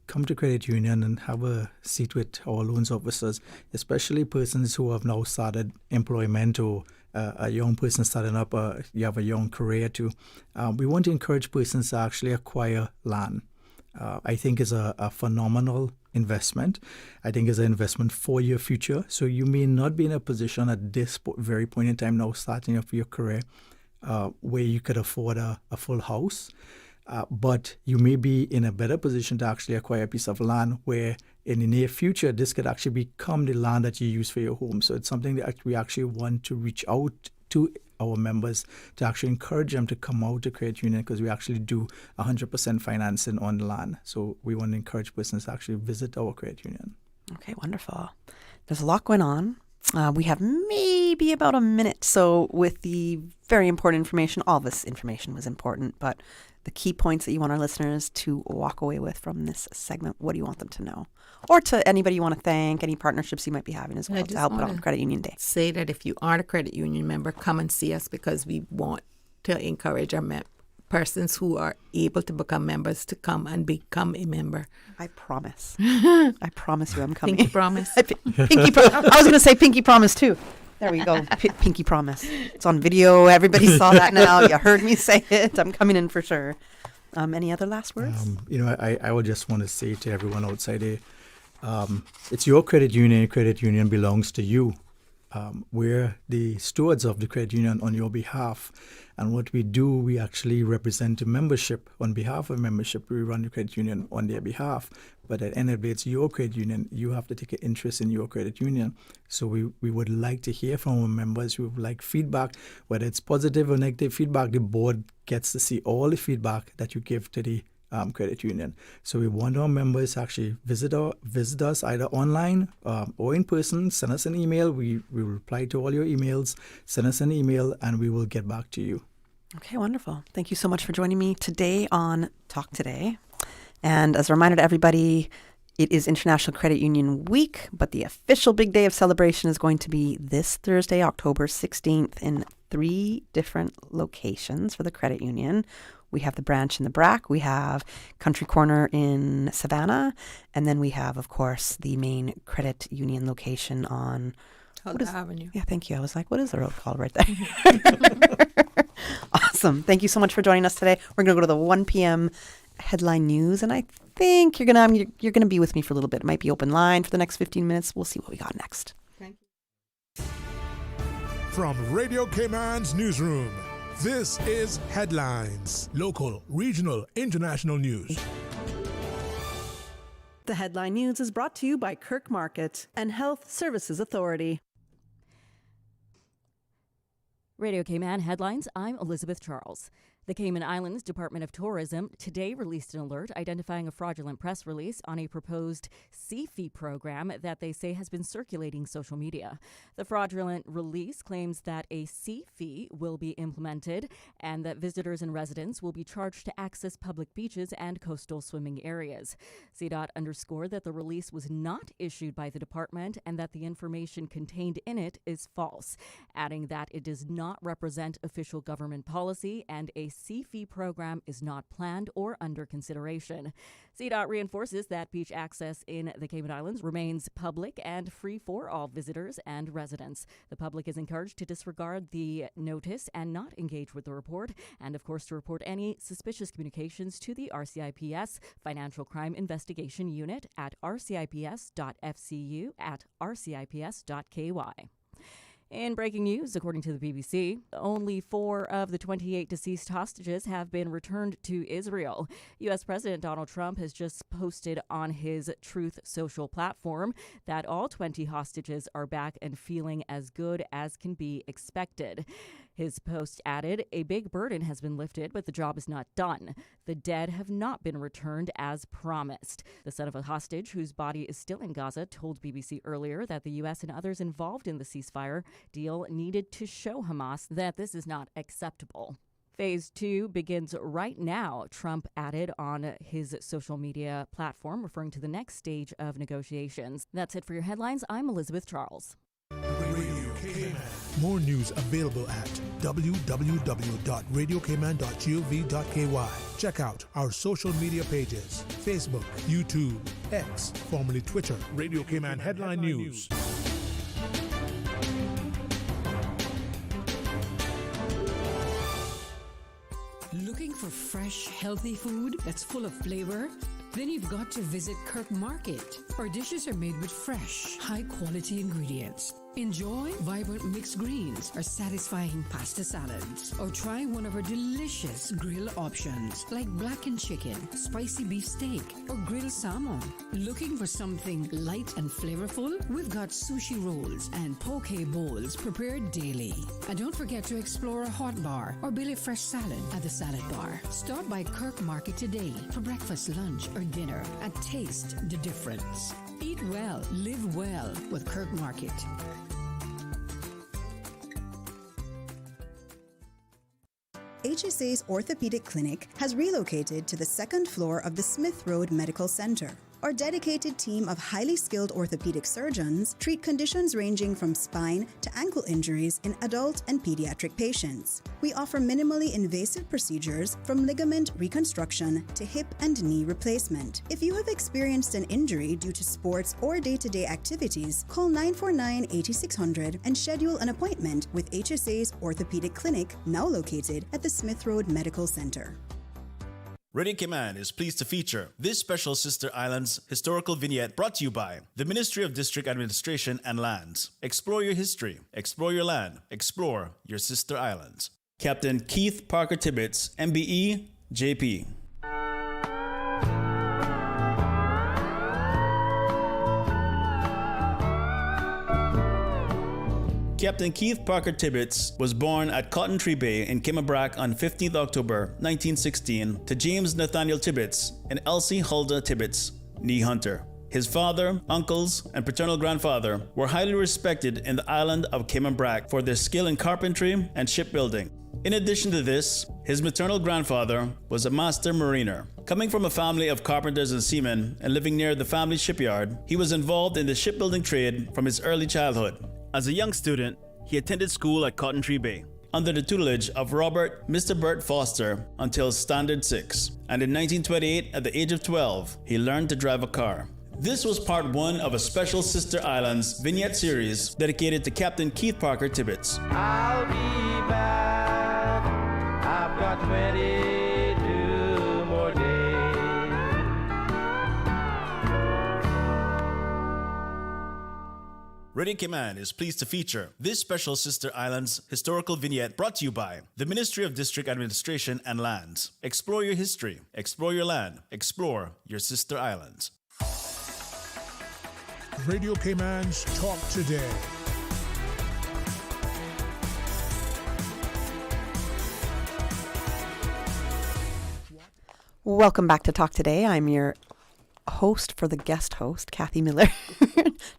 Speaker 8: come to credit union and have a seat with our loans officers, especially persons who have now started employment or a young person starting up, you have a young career too. We want to encourage persons to actually acquire land. I think is a phenomenal investment. I think it's an investment for your future. So you may not be in a position at this very point in time now starting off your career where you could afford a full house. But you may be in a better position to actually acquire a piece of land where in the near future, this could actually become the land that you use for your home. So it's something that we actually want to reach out to our members to actually encourage them to come out to credit union, because we actually do 100% financing on the land. So we want to encourage persons to actually visit our credit union.
Speaker 1: Okay, wonderful. There's a lot going on. We have maybe about a minute. So with the very important information, all this information was important, but the key points that you want our listeners to walk away with from this segment, what do you want them to know? Or to anybody you want to thank, any partnerships you might be having as well to help out on Credit Union Day.
Speaker 7: Say that if you aren't a credit union member, come and see us, because we want to encourage our persons who are able to become members to come and become a member.
Speaker 1: I promise. I promise you I'm coming.
Speaker 7: Pinky promise.
Speaker 1: I was going to say pinky promise too. There we go. Pinky promise. It's on video. Everybody saw that now. You heard me say it. I'm coming in for sure. Any other last words?
Speaker 8: I would just want to say to everyone outside there, it's your credit union. Credit union belongs to you. we're the stewards of the credit union on your behalf. And what we do, we actually represent the membership. On behalf of membership, we run the credit union on their behalf. But at the end of the day, it's your credit union. You have to take an interest in your credit union. So we would like to hear from our members. We would like feedback, whether it's positive or negative feedback. The board gets to see all the feedback that you give to the credit union. So we want our members to actually visit us either online or in person. Send us an email. We will reply to all your emails. Send us an email and we will get back to you.
Speaker 1: Okay, wonderful. Thank you so much for joining me today on Talk Today. And as a reminder to everybody, it is International Credit Union Week, but the official big day of celebration is going to be this Thursday, October 16th, in 3 different locations for the credit union. We have the branch in the BRAC, we have Country Corner in Savannah, and then we have, of course, the main credit union location on
Speaker 7: Huldah Avenue.
Speaker 1: Yeah, thank you. I was like, what is the road called right there? Awesome. Thank you so much for joining us today. We're going to go to the 1 p.m. headline news, and I think you're gonna be with me for a little bit. It might be open line for the next 15 minutes. We'll see what we got next.
Speaker 7: Thank you.
Speaker 4: From Radio Cayman's newsroom, this is Headlines. Local, regional, international news.
Speaker 1: The headline news is brought to you by Kirk Market and Health Services Authority.
Speaker 18: Radio Cayman headlines, I'm Elizabeth Charles. The Cayman Islands Department of Tourism today released an alert identifying a fraudulent press release on a proposed sea fee program that they say has been circulating social media. The fraudulent release claims that a sea fee will be implemented and that visitors and residents will be charged to access public beaches and coastal swimming areas. CDOT underscored that the release was not issued by the department and that the information contained in it is false, adding that it does not represent official government policy and a sea fee program is not planned or under consideration. CDOT reinforces that beach access in the Cayman Islands remains public and free for all visitors and residents. The public is encouraged to disregard the notice and not engage with the report, and of course to report any suspicious communications to the RCIPS Financial Crime Investigation Unit at rcips.fcu@rcips.ky. In breaking news, according to the BBC, only 4 of the 28 deceased hostages have been returned to Israel. U.S. President Donald Trump has just posted on his Truth Social platform that all 20 hostages are back and feeling as good as can be expected. His post added, "A big burden has been lifted, but the job is not done. The dead have not been returned as promised." The son of a hostage, whose body is still in Gaza, told BBC earlier that the U.S. and others involved in the ceasefire deal needed to show Hamas that this is not acceptable. Phase 2 begins right now, Trump added on his social media platform, referring to the next stage of negotiations. That's it for your headlines. I'm Elizabeth Charles.
Speaker 4: More news available at www.radiocayman.gov.ky. Check out our social media pages: Facebook, YouTube, X, formerly Twitter, Radio Cayman Headline News.
Speaker 19: Looking for fresh, healthy food that's full of flavor? Then you've got to visit Kirk Market. Our dishes are made with fresh, high-quality ingredients. Enjoy vibrant mixed greens or satisfying pasta salads. Or try one of our delicious grill options like blackened chicken, spicy beef steak, or grilled salmon. Looking for something light and flavorful? We've got sushi rolls and poke bowls prepared daily. And don't forget to explore a hot bar or Billy Fresh salad at the salad bar. Stop by Kirk Market today for breakfast, lunch, or dinner and taste the difference. Eat well, live well with Kirk Market.
Speaker 20: HSA's Orthopedic Clinic has relocated to the second floor of the Smith Road Medical Center. Our dedicated team of highly skilled orthopedic surgeons treat conditions ranging from spine to ankle injuries in adult and pediatric patients. We offer minimally invasive procedures from ligament reconstruction to hip and knee replacement. If you have experienced an injury due to sports or day-to-day activities, call 949-8600 and schedule an appointment with HSA's Orthopedic Clinic, now located at the Smith Road Medical Center.
Speaker 21: Radio Cayman is pleased to feature this special Sister Islands historical vignette brought to you by the Ministry of District Administration and Lands. Explore your history, explore your land, explore your Sister Islands. Captain Keith Parker Tibbetts, MBE, JP. Captain Keith Parker Tibbetts was born at Cotton Tree Bay in Cayman-Brac on 15th October 1916 to James Nathaniel Tibbetts and Elsie Huldah Tibbetts, nee Hunter. His father, uncles, and paternal grandfather were highly respected in the island of Cayman-Brac for their skill in carpentry and shipbuilding. In addition to this, his maternal grandfather was a master mariner. Coming from a family of carpenters and seamen and living near the family shipyard, he was involved in the shipbuilding trade from his early childhood. As a young student, he attended school at Cotton Tree Bay under the tutelage of Robert Mr. Bert Foster until Standard 6. And in 1928, at the age of 12, he learned to drive a car. This was part one of a special Sister Islands vignette series dedicated to Captain Keith Parker Tibbetts.
Speaker 3: I'll be back. I've got 22 more days.
Speaker 21: Radio Cayman is pleased to feature this special Sister Islands historical vignette brought to you by the Ministry of District Administration and Lands. Explore your history, explore your land, explore your Sister Islands.
Speaker 4: Radio Cayman's Talk Today.
Speaker 1: Welcome back to Talk Today. I'm your host for the guest host, Kathy Miller.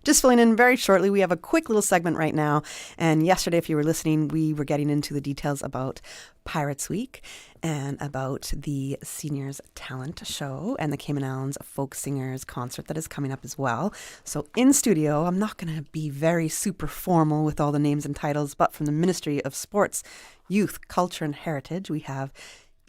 Speaker 1: Just filling in very shortly. We have a quick little segment right now. And yesterday, if you were listening, we were getting into the details about Pirates Week and about the Seniors Talent Show and the Cayman Islands Folk Singers concert that is coming up as well. So in studio, I'm not going to be very super formal with all the names and titles, but from the Ministry of Sports, Youth, Culture and Heritage, we have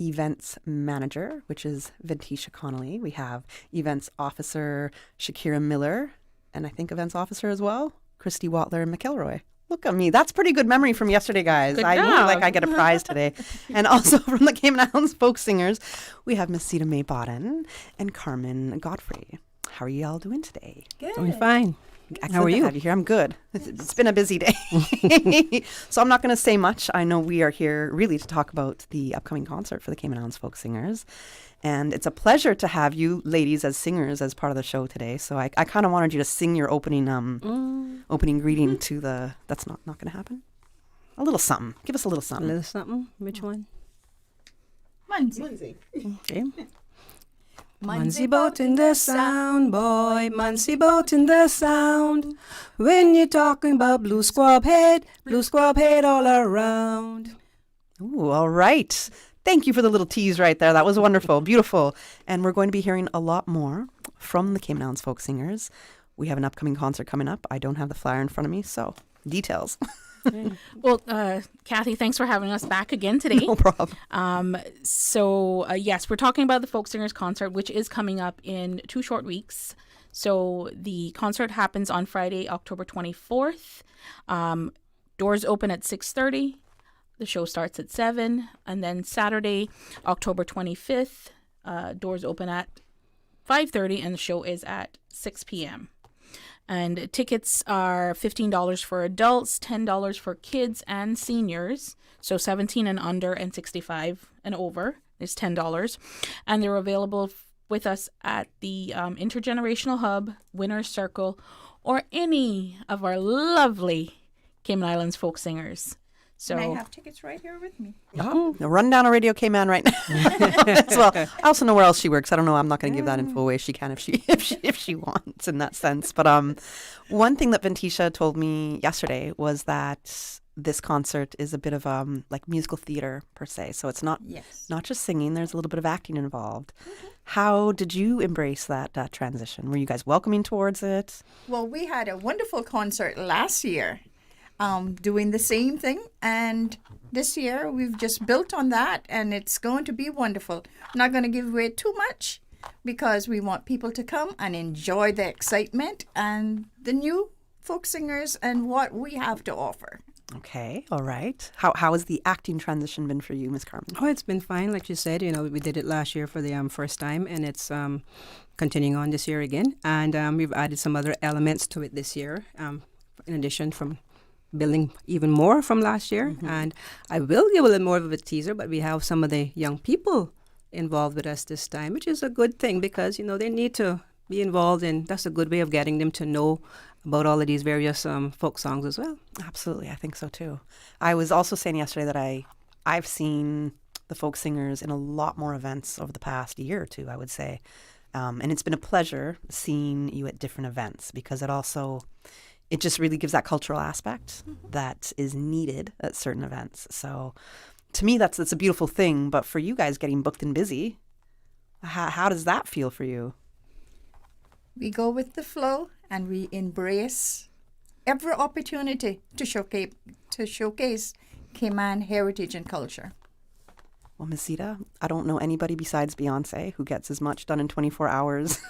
Speaker 1: Events Manager, which is Ventisha Connolly. We have Events Officer Shakira Miller, and I think Events Officer as well, Christy Watler and McElroy. Look at me. That's pretty good memory from yesterday, guys.
Speaker 9: Good
Speaker 1: I
Speaker 9: job.
Speaker 1: feel like I get a prize today. And also from the Cayman Islands Folk Singers, we have Miss Sita Mae Bodden and Carmen Godfrey. How are you all doing today?
Speaker 22: Good. Doing fine.
Speaker 1: Excellent
Speaker 22: How are
Speaker 1: to
Speaker 22: you?
Speaker 1: have you here. I'm good. It's been a busy day. So I'm not going to say much. I know we are here really to talk about the upcoming concert for the Cayman Islands Folk Singers. And it's a pleasure to have you ladies as singers as part of the show today. So I kind of wanted you to sing your opening greeting to the... That's not going to happen? A little something. Give us a little something.
Speaker 22: A little something? Which one?
Speaker 2: Muncie.
Speaker 22: Okay. Muncie boat in the sound, boy, Muncie boat in the sound. When you're talking about blue squab head all around.
Speaker 1: Ooh, all right. Thank you for the little tease right there. That was wonderful, beautiful. And we're going to be hearing a lot more from the Cayman Islands Folk Singers. We have an upcoming concert coming up. I don't have the flyer in front of me, so details.
Speaker 9: Well, Kathy, thanks for having us back again today.
Speaker 1: No problem.
Speaker 9: Yes, we're talking about the Folk Singers concert, which is coming up in 2 short weeks. So the concert happens on Friday, October 24th. Doors open at 6:30. The show starts at 7. And then Saturday, October 25th, doors open at 5:30 and the show is at 6 p.m. And tickets are $15 for adults, $10 for kids and seniors. So 17 and under and 65 and over is $10. And they're available with us at the Intergenerational Hub, Winner's Circle, or any of our lovely Cayman Islands folk singers. So
Speaker 2: And I have tickets right here with me.
Speaker 1: Oh, run down a Radio Cayman right now. As well, I also know where else she works. I don't know. I'm not going to give that info away. She can if she wants in that sense. But one thing that Ventisha told me yesterday was that this concert is a bit of like musical theater per se. So it's not just singing. There's a little bit of acting involved. Mm-hmm. How did you embrace that transition? Were you guys welcoming towards it?
Speaker 2: Well, we had a wonderful concert last year. Doing the same thing, and this year we've just built on that, and it's going to be wonderful. I'm not going to give away too much because we want people to come and enjoy the excitement and the new folk singers and what we have to offer.
Speaker 1: Okay, all right. How has the acting transition been for you, Miss Carmen?
Speaker 22: Oh, it's been fine. Like you said, we did it last year for the first time, and it's continuing on this year again. And we've added some other elements to it this year, in addition from building even more from last year. And I will give a little more of a teaser, but we have some of the young people involved with us this time, which is a good thing because, they need to be involved, and that's a good way of getting them to know about all of these various folk songs as well.
Speaker 1: Absolutely, I think so too. I was also saying yesterday that I've seen the folk singers in a lot more events over the past year or two, I would say. And it's been a pleasure seeing you at different events because it just really gives that cultural aspect that is needed at certain events. So to me, that's a beautiful thing. But for you guys getting booked and busy, how does that feel for you?
Speaker 2: We go with the flow and we embrace every opportunity to showcase Cayman heritage and culture.
Speaker 1: Well, Ms. Zita, I don't know anybody besides Beyonce who gets as much done in 24 hours.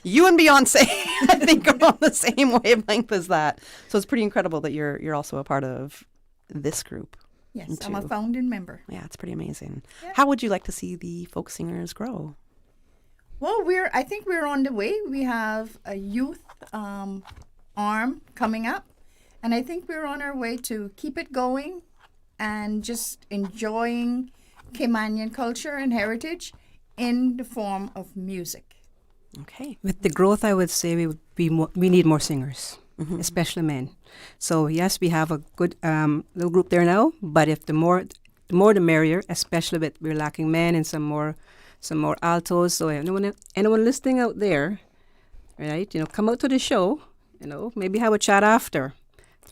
Speaker 1: You and Beyonce, I think, are on the same wavelength as that. So it's pretty incredible that you're also a part of this group.
Speaker 2: Yes, I'm a founding member.
Speaker 1: Yeah, it's pretty amazing. Yeah. How would you like to see the folk singers grow?
Speaker 2: Well, I think we're on the way. We have a youth arm coming up, and I think we're on our way to keep it going and just enjoying Caymanian culture and heritage in the form of music.
Speaker 1: Okay.
Speaker 22: With the growth, I would say we need more singers, especially men. So yes, we have a good little group there now, but if the more the merrier, especially with we're lacking men and some more altos. So anyone listening out there, right? Come out to the show. Maybe have a chat after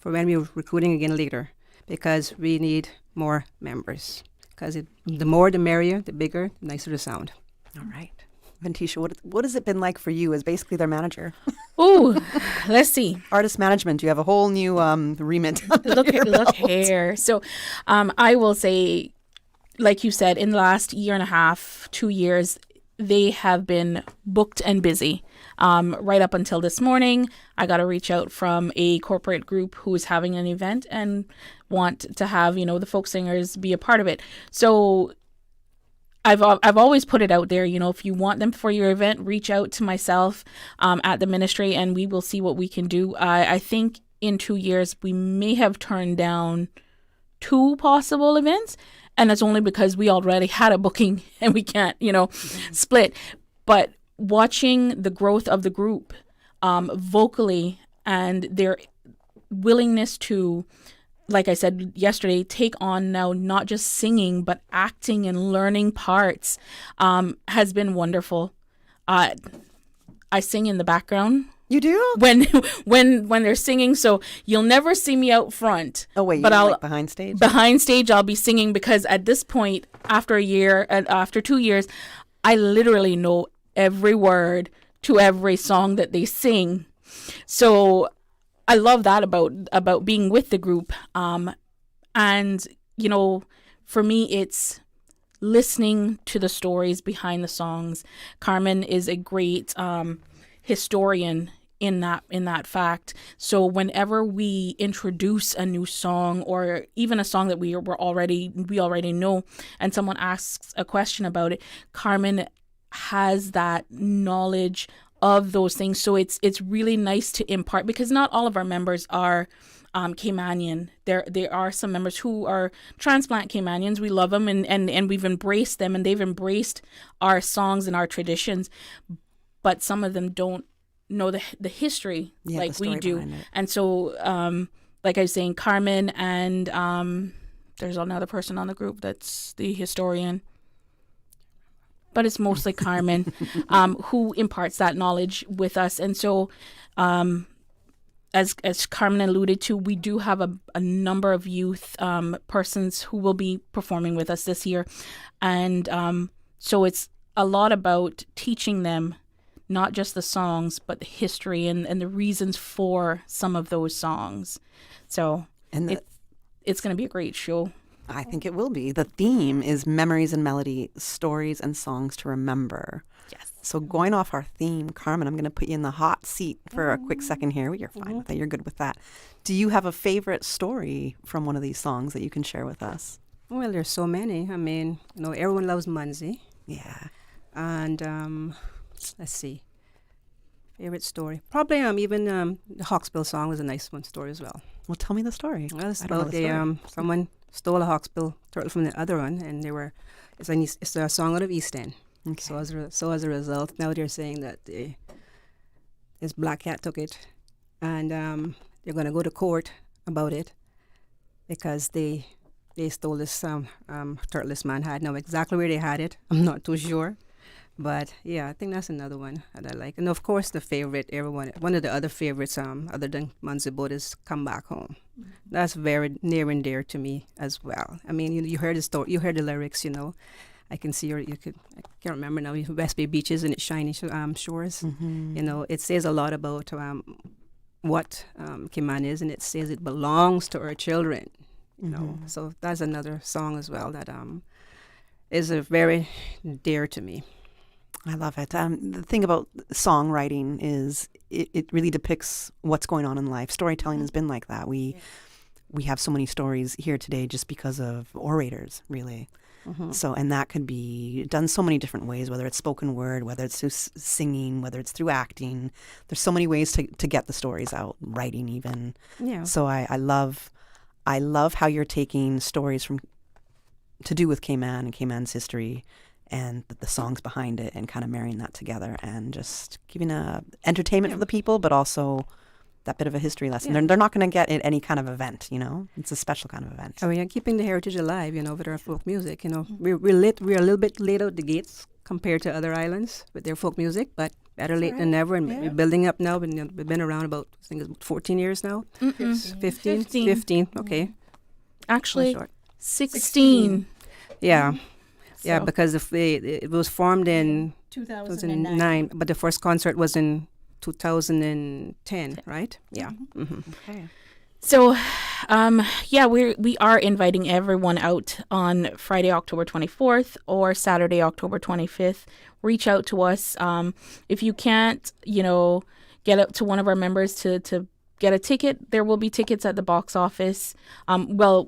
Speaker 22: for when we're recruiting again later, because we need more members. Because the more the merrier, the bigger, the nicer the sound.
Speaker 1: All right. Ventisha, what has it been like for you as basically their manager?
Speaker 9: Oh, let's see.
Speaker 1: Artist management. You have a whole new remit.
Speaker 9: Look here. So I will say, like you said, in the last year and a half, 2 years, they have been booked and busy. Right up until this morning, I got a reach out from a corporate group who is having an event and want to have, the folk singers be a part of it. So I've always put it out there, if you want them for your event, reach out to myself at the ministry and we will see what we can do. I think in 2 years, we may have turned down 2 possible events. And that's only because we already had a booking and we can't, split. But watching the growth of the group vocally and their willingness to, like I said yesterday, take on now not just singing, but acting and learning parts has been wonderful. I sing in the background.
Speaker 1: You do?
Speaker 9: When they're singing, so you'll never see me out front.
Speaker 1: Oh wait,
Speaker 9: but I'll
Speaker 1: behind stage.
Speaker 9: Behind stage, I'll be singing because at this point, after a year and after 2 years, I literally know every word to every song that they sing. So I love that about being with the group. And for me, it's listening to the stories behind the songs. Carmen is a great historian in that fact. So whenever we introduce a new song or even a song that we already know and someone asks a question about it, Carmen has that knowledge of those things. So it's really nice to impart, because not all of our members are Caymanian. There are some members who are transplant Caymanians. We love them and we've embraced them and they've embraced our songs and our traditions. But some of them don't know the history like we do. And so, like I was saying, Carmen and there's another person on the group that's the historian. But it's mostly Carmen who imparts that knowledge with us. And so, as Carmen alluded to, we do have a number of youth persons who will be performing with us this year. And so it's a lot about teaching them not just the songs, but the history and the reasons for some of those songs. So it's going to be a great show.
Speaker 1: I think it will be. The theme is memories and melody, stories and songs to remember.
Speaker 9: Yes.
Speaker 1: So going off our theme, Carmen, I'm going to put you in the hot seat for a quick second here. You're fine with it. You're good with that. Do you have a favorite story from one of these songs that you can share with us?
Speaker 22: Well, there's so many. I mean, everyone loves Muncie.
Speaker 1: Yeah.
Speaker 22: And let's see. Favorite story. Probably even the Hawksbill song was a nice one story as well.
Speaker 1: Well, tell me the story.
Speaker 22: Well, it's
Speaker 1: I don't know
Speaker 22: about
Speaker 1: the story.
Speaker 22: someone stole a hawksbill turtle from the other one, and it's a song out of East End.
Speaker 1: Okay.
Speaker 22: So as a result, now they're saying that this black cat took it, and they're going to go to court about it because they stole this turtle this man had. Now exactly where they had it, I'm not too sure. But yeah, I think that's another one that I like. And of course, the favorite, one of the other favorites, other than Muncie Boat, is "Come Back Home." That's very near and dear to me as well. I mean, you heard the story, you heard the lyrics. I can see I can't remember now. West Bay beaches and its shiny shores.
Speaker 1: Mm-hmm.
Speaker 22: It says a lot about what Cayman is, and it says it belongs to our children. So that's another song as well that is very dear to me.
Speaker 1: I love it. The thing about songwriting is it really depicts what's going on in life. Storytelling has been like that. We have so many stories here today just because of orators, really.
Speaker 22: Mm-hmm.
Speaker 1: So, and that could be done so many different ways, whether it's spoken word, whether it's through singing, whether it's through acting. There's so many ways to get the stories out, writing even.
Speaker 22: Yeah.
Speaker 1: So I love how you're taking stories to do with Cayman and Cayman's history and the songs behind it and kind of marrying that together and just giving entertainment for the people, but also that bit of a history lesson.
Speaker 22: Yeah.
Speaker 1: They're not going to get at any kind of event, It's a special kind of event.
Speaker 22: I mean, keeping the heritage alive, with our folk music. We're a little bit late out the gates compared to other islands with their folk music, but better late than never. And we're building up now. We've been around about, I think it's 14 years now. 15. Okay.
Speaker 9: Actually, 16.
Speaker 22: Yeah.
Speaker 9: So.
Speaker 22: Yeah, because it was formed in 2009, but the first concert was in 2010, right? Yeah. Mm-hmm.
Speaker 1: Okay.
Speaker 9: So, we are inviting everyone out on Friday, October 24th or Saturday, October 25th. Reach out to us. If you can't, get out to one of our members to get a ticket, there will be tickets at the box office.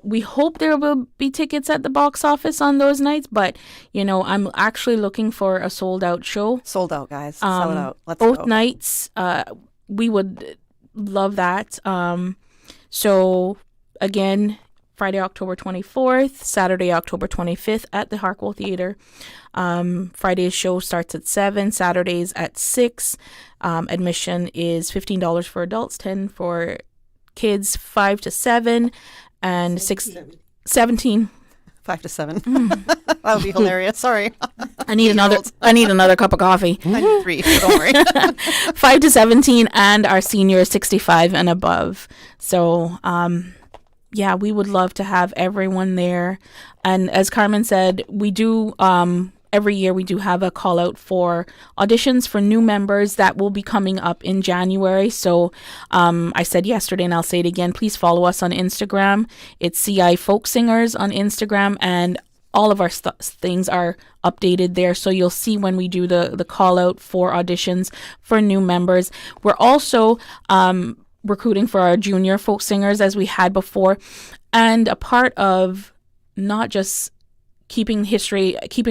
Speaker 9: We hope there will be tickets at the box office on those nights, but, I'm actually looking for a sold-out show.
Speaker 1: Sold out, guys. Sell it out. Let's
Speaker 9: both
Speaker 1: go.
Speaker 9: nights, we would love that. So, again, Friday, October 24th, Saturday, October 25th at the Harkwell Theatre. Friday's show starts at 7, Saturdays at 6. Admission is $15 for adults, $10 for kids 5 to 7, and 17.
Speaker 1: 5 to 7. That would be hilarious. Sorry.
Speaker 9: I need another cup of coffee.
Speaker 1: I need 3, so don't worry.
Speaker 9: 5 to 17, and our senior is 65 and above. So, we would love to have everyone there. And as Carmen said, we do every year we do have a call out for auditions for new members that will be coming up in January. So I said yesterday and I'll say it again, please follow us on Instagram. It's CI Folk Singers on Instagram, and all of our things are updated there. So you'll see when we do the call out for auditions for new members. We're also recruiting for our junior folk singers as we had before. And a part of not just keeping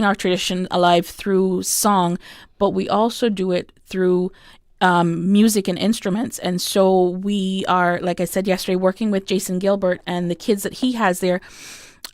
Speaker 9: our tradition alive through song, but we also do it through music and instruments. And so we are, like I said yesterday, working with Jason Gilbert and the kids that he has there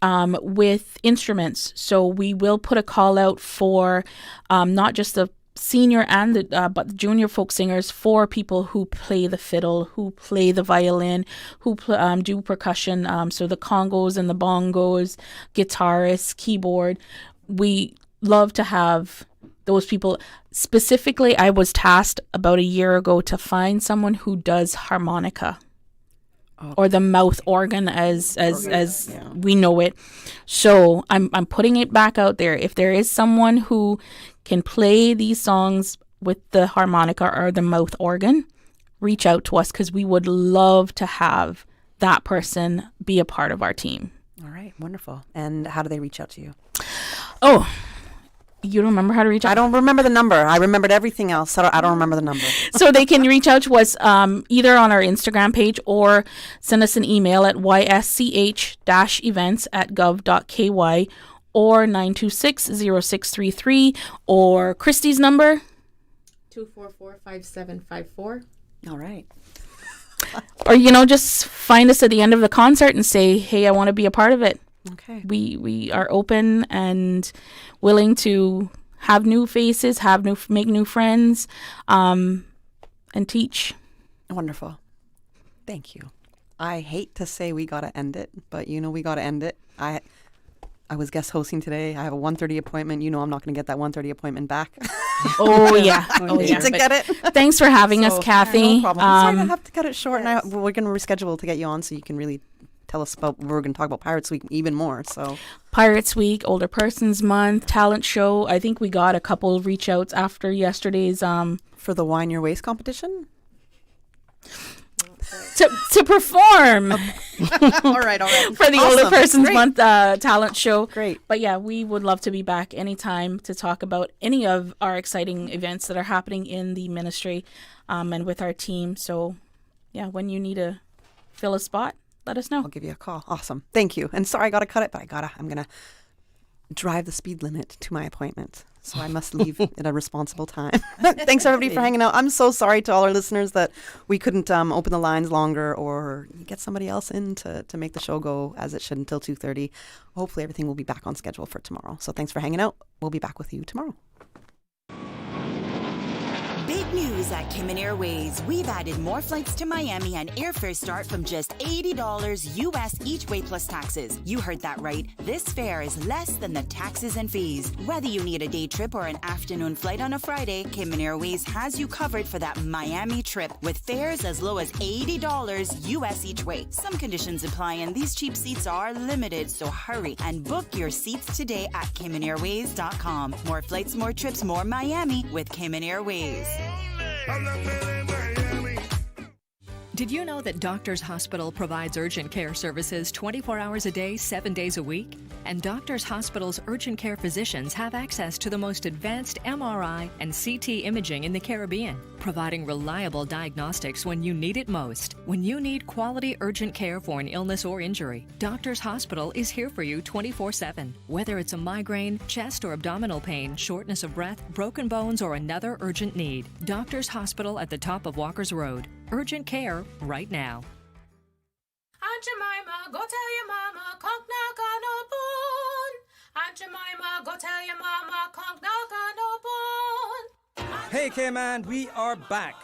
Speaker 9: with instruments. So we will put a call out for not just the senior and but the junior folk singers, for people who play the fiddle, who play the violin, who do percussion, so the congos and the bongos, guitarists, keyboard. We love to have those people. Specifically, I was tasked about a year ago to find someone who does harmonica. Or the mouth organ as we know it. So I'm putting it back out there. If there is someone who can play these songs with the harmonica or the mouth organ, reach out to us, because we would love to have that person be a part of our team.
Speaker 1: All right. right, wonderful. And how do they reach out to you?
Speaker 9: Oh, you don't remember how to reach out?
Speaker 1: I don't remember the number. I remembered everything else. I don't remember the number.
Speaker 9: So they can reach out to us either on our Instagram page or send us an email at ysch-events@gov.ky or 926-0633 or Christy's number
Speaker 6: 244-5754.
Speaker 1: All right.
Speaker 9: Or, just find us at the end of the concert and say, hey, I want to be a part of it.
Speaker 1: Okay.
Speaker 9: We are open and willing to have new faces, make new friends, and teach.
Speaker 1: Wonderful. Thank you. I hate to say we got to end it, but we got to end it. I was guest hosting today. I have a 1:30 appointment. I'm not going to get that 1:30 appointment back.
Speaker 9: Oh, yeah.
Speaker 1: To get it.
Speaker 9: Thanks for having us, Kathy.
Speaker 1: No problem. Sorry, I have to cut it short, and we're going to reschedule to get you on so you can really tell us about. We're going to talk about Pirates Week even more. So
Speaker 9: Pirates Week, Older Persons Month, talent show. I think we got a couple of reach outs after yesterday's
Speaker 1: for the Wine Your Waist competition.
Speaker 9: To perform.
Speaker 1: All right.
Speaker 9: For the
Speaker 1: Awesome.
Speaker 9: Older Persons
Speaker 1: Great.
Speaker 9: Month talent show.
Speaker 1: Great.
Speaker 9: But yeah, we would love to be back anytime to talk about any of our exciting events that are happening in the ministry and with our team. So yeah, when you need to fill a spot, let us know.
Speaker 1: I'll give you a call. Awesome. Thank you. And sorry I got to cut it, but I'm going to drive the speed limit to my appointment. So I must leave at a responsible time. Thanks, everybody, for hanging out. I'm so sorry to all our listeners that we couldn't open the lines longer or get somebody else in to make the show go as it should until 2:30. Hopefully everything will be back on schedule for tomorrow. So thanks for hanging out. We'll be back with you tomorrow.
Speaker 14: Big news at Cayman Airways. We've added more flights to Miami and airfares start from just $80 US each way plus taxes. You heard that right. This fare is less than the taxes and fees. Whether you need a day trip or an afternoon flight on a Friday, Cayman Airways has you covered for that Miami trip with fares as low as $80 US each way. Some conditions apply and these cheap seats are limited, so hurry and book your seats today at CaymanAirways.com. More flights, more trips, more Miami with Cayman Airways.
Speaker 10: Did you know that Doctors Hospital provides urgent care services 24 hours a day, 7 days a week? And Doctors Hospital's urgent care physicians have access to the most advanced MRI and CT imaging in the Caribbean, providing reliable diagnostics when you need it most. When you need quality urgent care for an illness or injury, Doctors Hospital is here for you 24/7. Whether it's a migraine, chest or abdominal pain, shortness of breath, broken bones, or another urgent need, Doctors Hospital at the top of Walker's Road. Urgent care right now.
Speaker 23: Aunt Jemima, go tell your mama, conk knock on no bone. Aunt Jemima, go tell your mama, conk knock on no bone.
Speaker 24: Hey Cayman, we are back.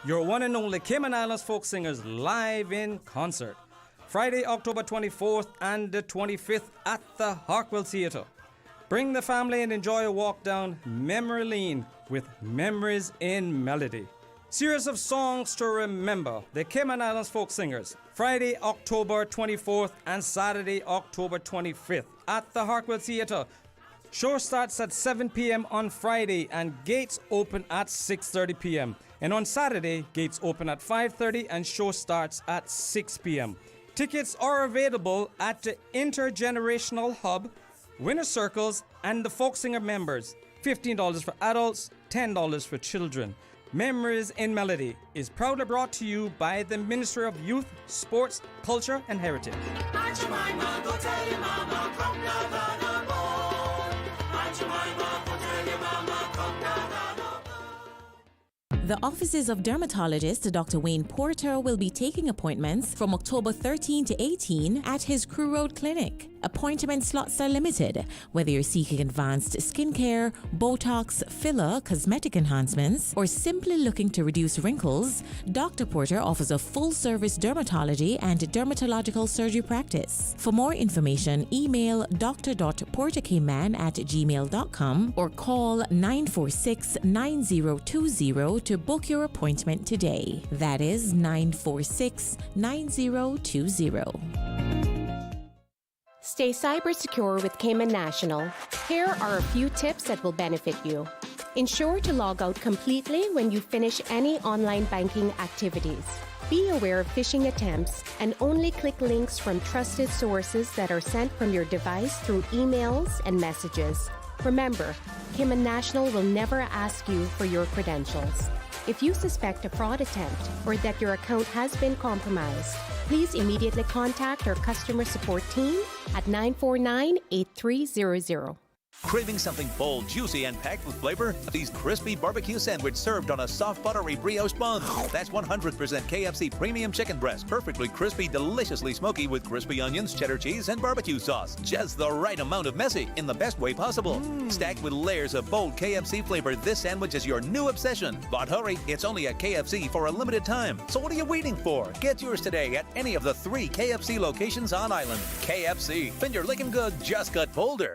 Speaker 24: Your one and only Cayman Islands folk singers live in concert. Friday, October 24th and the 25th at the Harkwell Theatre. Bring the family and enjoy a walk down memory lane with Memories in Melody. Series of songs to remember. The Cayman Islands folk singers. Friday, October 24th and Saturday, October 25th at the Harkwell Theatre. Show starts at 7 p.m. on Friday and gates open at 6:30 p.m. And on Saturday, gates open at 5:30 and show starts at 6 p.m. Tickets are available at the Intergenerational Hub, Winner Circles, and the folk singer members. $15 for adults, $10 for children. Memories in Melody is proudly brought to you by the Ministry of Youth, Sports, Culture and Heritage.
Speaker 23: Aunt Jemima, go tell your mama, conk knock on no bone. Aunt Jemima, go tell your mama, conk knock on no bone.
Speaker 25: The offices of dermatologist Dr. Wayne Porter will be taking appointments from October 13 to 18 at his Crew Road Clinic. Appointment slots are limited. Whether you're seeking advanced skincare, Botox, filler, cosmetic enhancements, or simply looking to reduce wrinkles, Dr. Porter offers a full-service dermatology and dermatological surgery practice. For more information, email dr.porterkman@gmail.com or call 946-9020 to book your appointment today. That is 946-9020.
Speaker 11: Stay cyber secure with Cayman National. Here are a few tips that will benefit you. Ensure to log out completely when you finish any online banking activities. Be aware of phishing attempts and only click links from trusted sources that are sent from your device through emails and messages. Remember, Cayman National will never ask you for your credentials. If you suspect a fraud attempt or that your account has been compromised, please immediately contact our customer support team at 949-8300.
Speaker 5: Craving something bold, juicy, and packed with flavor? These crispy barbecue sandwich served on a soft, buttery brioche bun. That's 100% KFC premium chicken breast, perfectly crispy, deliciously smoky with crispy onions, cheddar cheese, and barbecue sauce. Just the right amount of messy in the best way possible. Stacked with layers of bold KFC flavor, this sandwich is your new obsession. But hurry, it's only at KFC for a limited time. So what are you waiting for? Get yours today at any of the 3 KFC locations on island. KFC, finger licking good, just got bolder.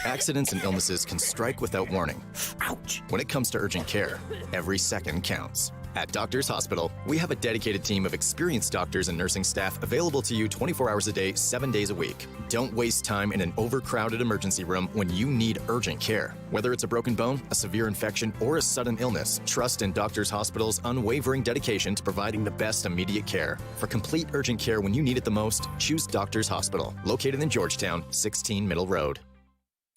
Speaker 6: Accidents and illnesses can strike without warning. Ouch! When it comes to urgent care, every second counts. At Doctors Hospital, we have a dedicated team of experienced doctors and nursing staff available to you 24 hours a day, 7 days a week. Don't waste time in an overcrowded emergency room when you need urgent care. Whether it's a broken bone, a severe infection, or a sudden illness, trust in Doctors Hospital's unwavering dedication to providing the best immediate care. For complete urgent care when you need it the most, choose Doctors Hospital, located in Georgetown, 16 Middle Road.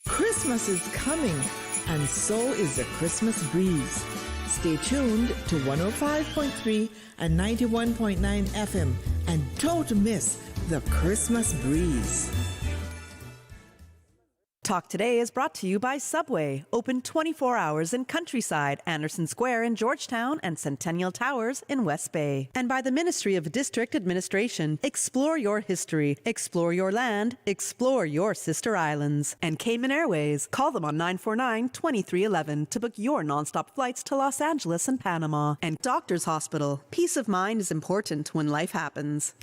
Speaker 12: Christmas is coming, and so is the Christmas breeze. Stay tuned to 105.3 and 91.9 FM, and don't miss the Christmas breeze.
Speaker 1: Talk Today is brought to you by Subway, open 24 hours in Countryside, Anderson Square in Georgetown, and Centennial Towers in West Bay. And by the Ministry of District Administration, explore your history, explore your land, explore your sister islands. And Cayman Airways, call them on 949-2311 to book your nonstop flights to Los Angeles and Panama. And Doctors Hospital, peace of mind is important when life happens.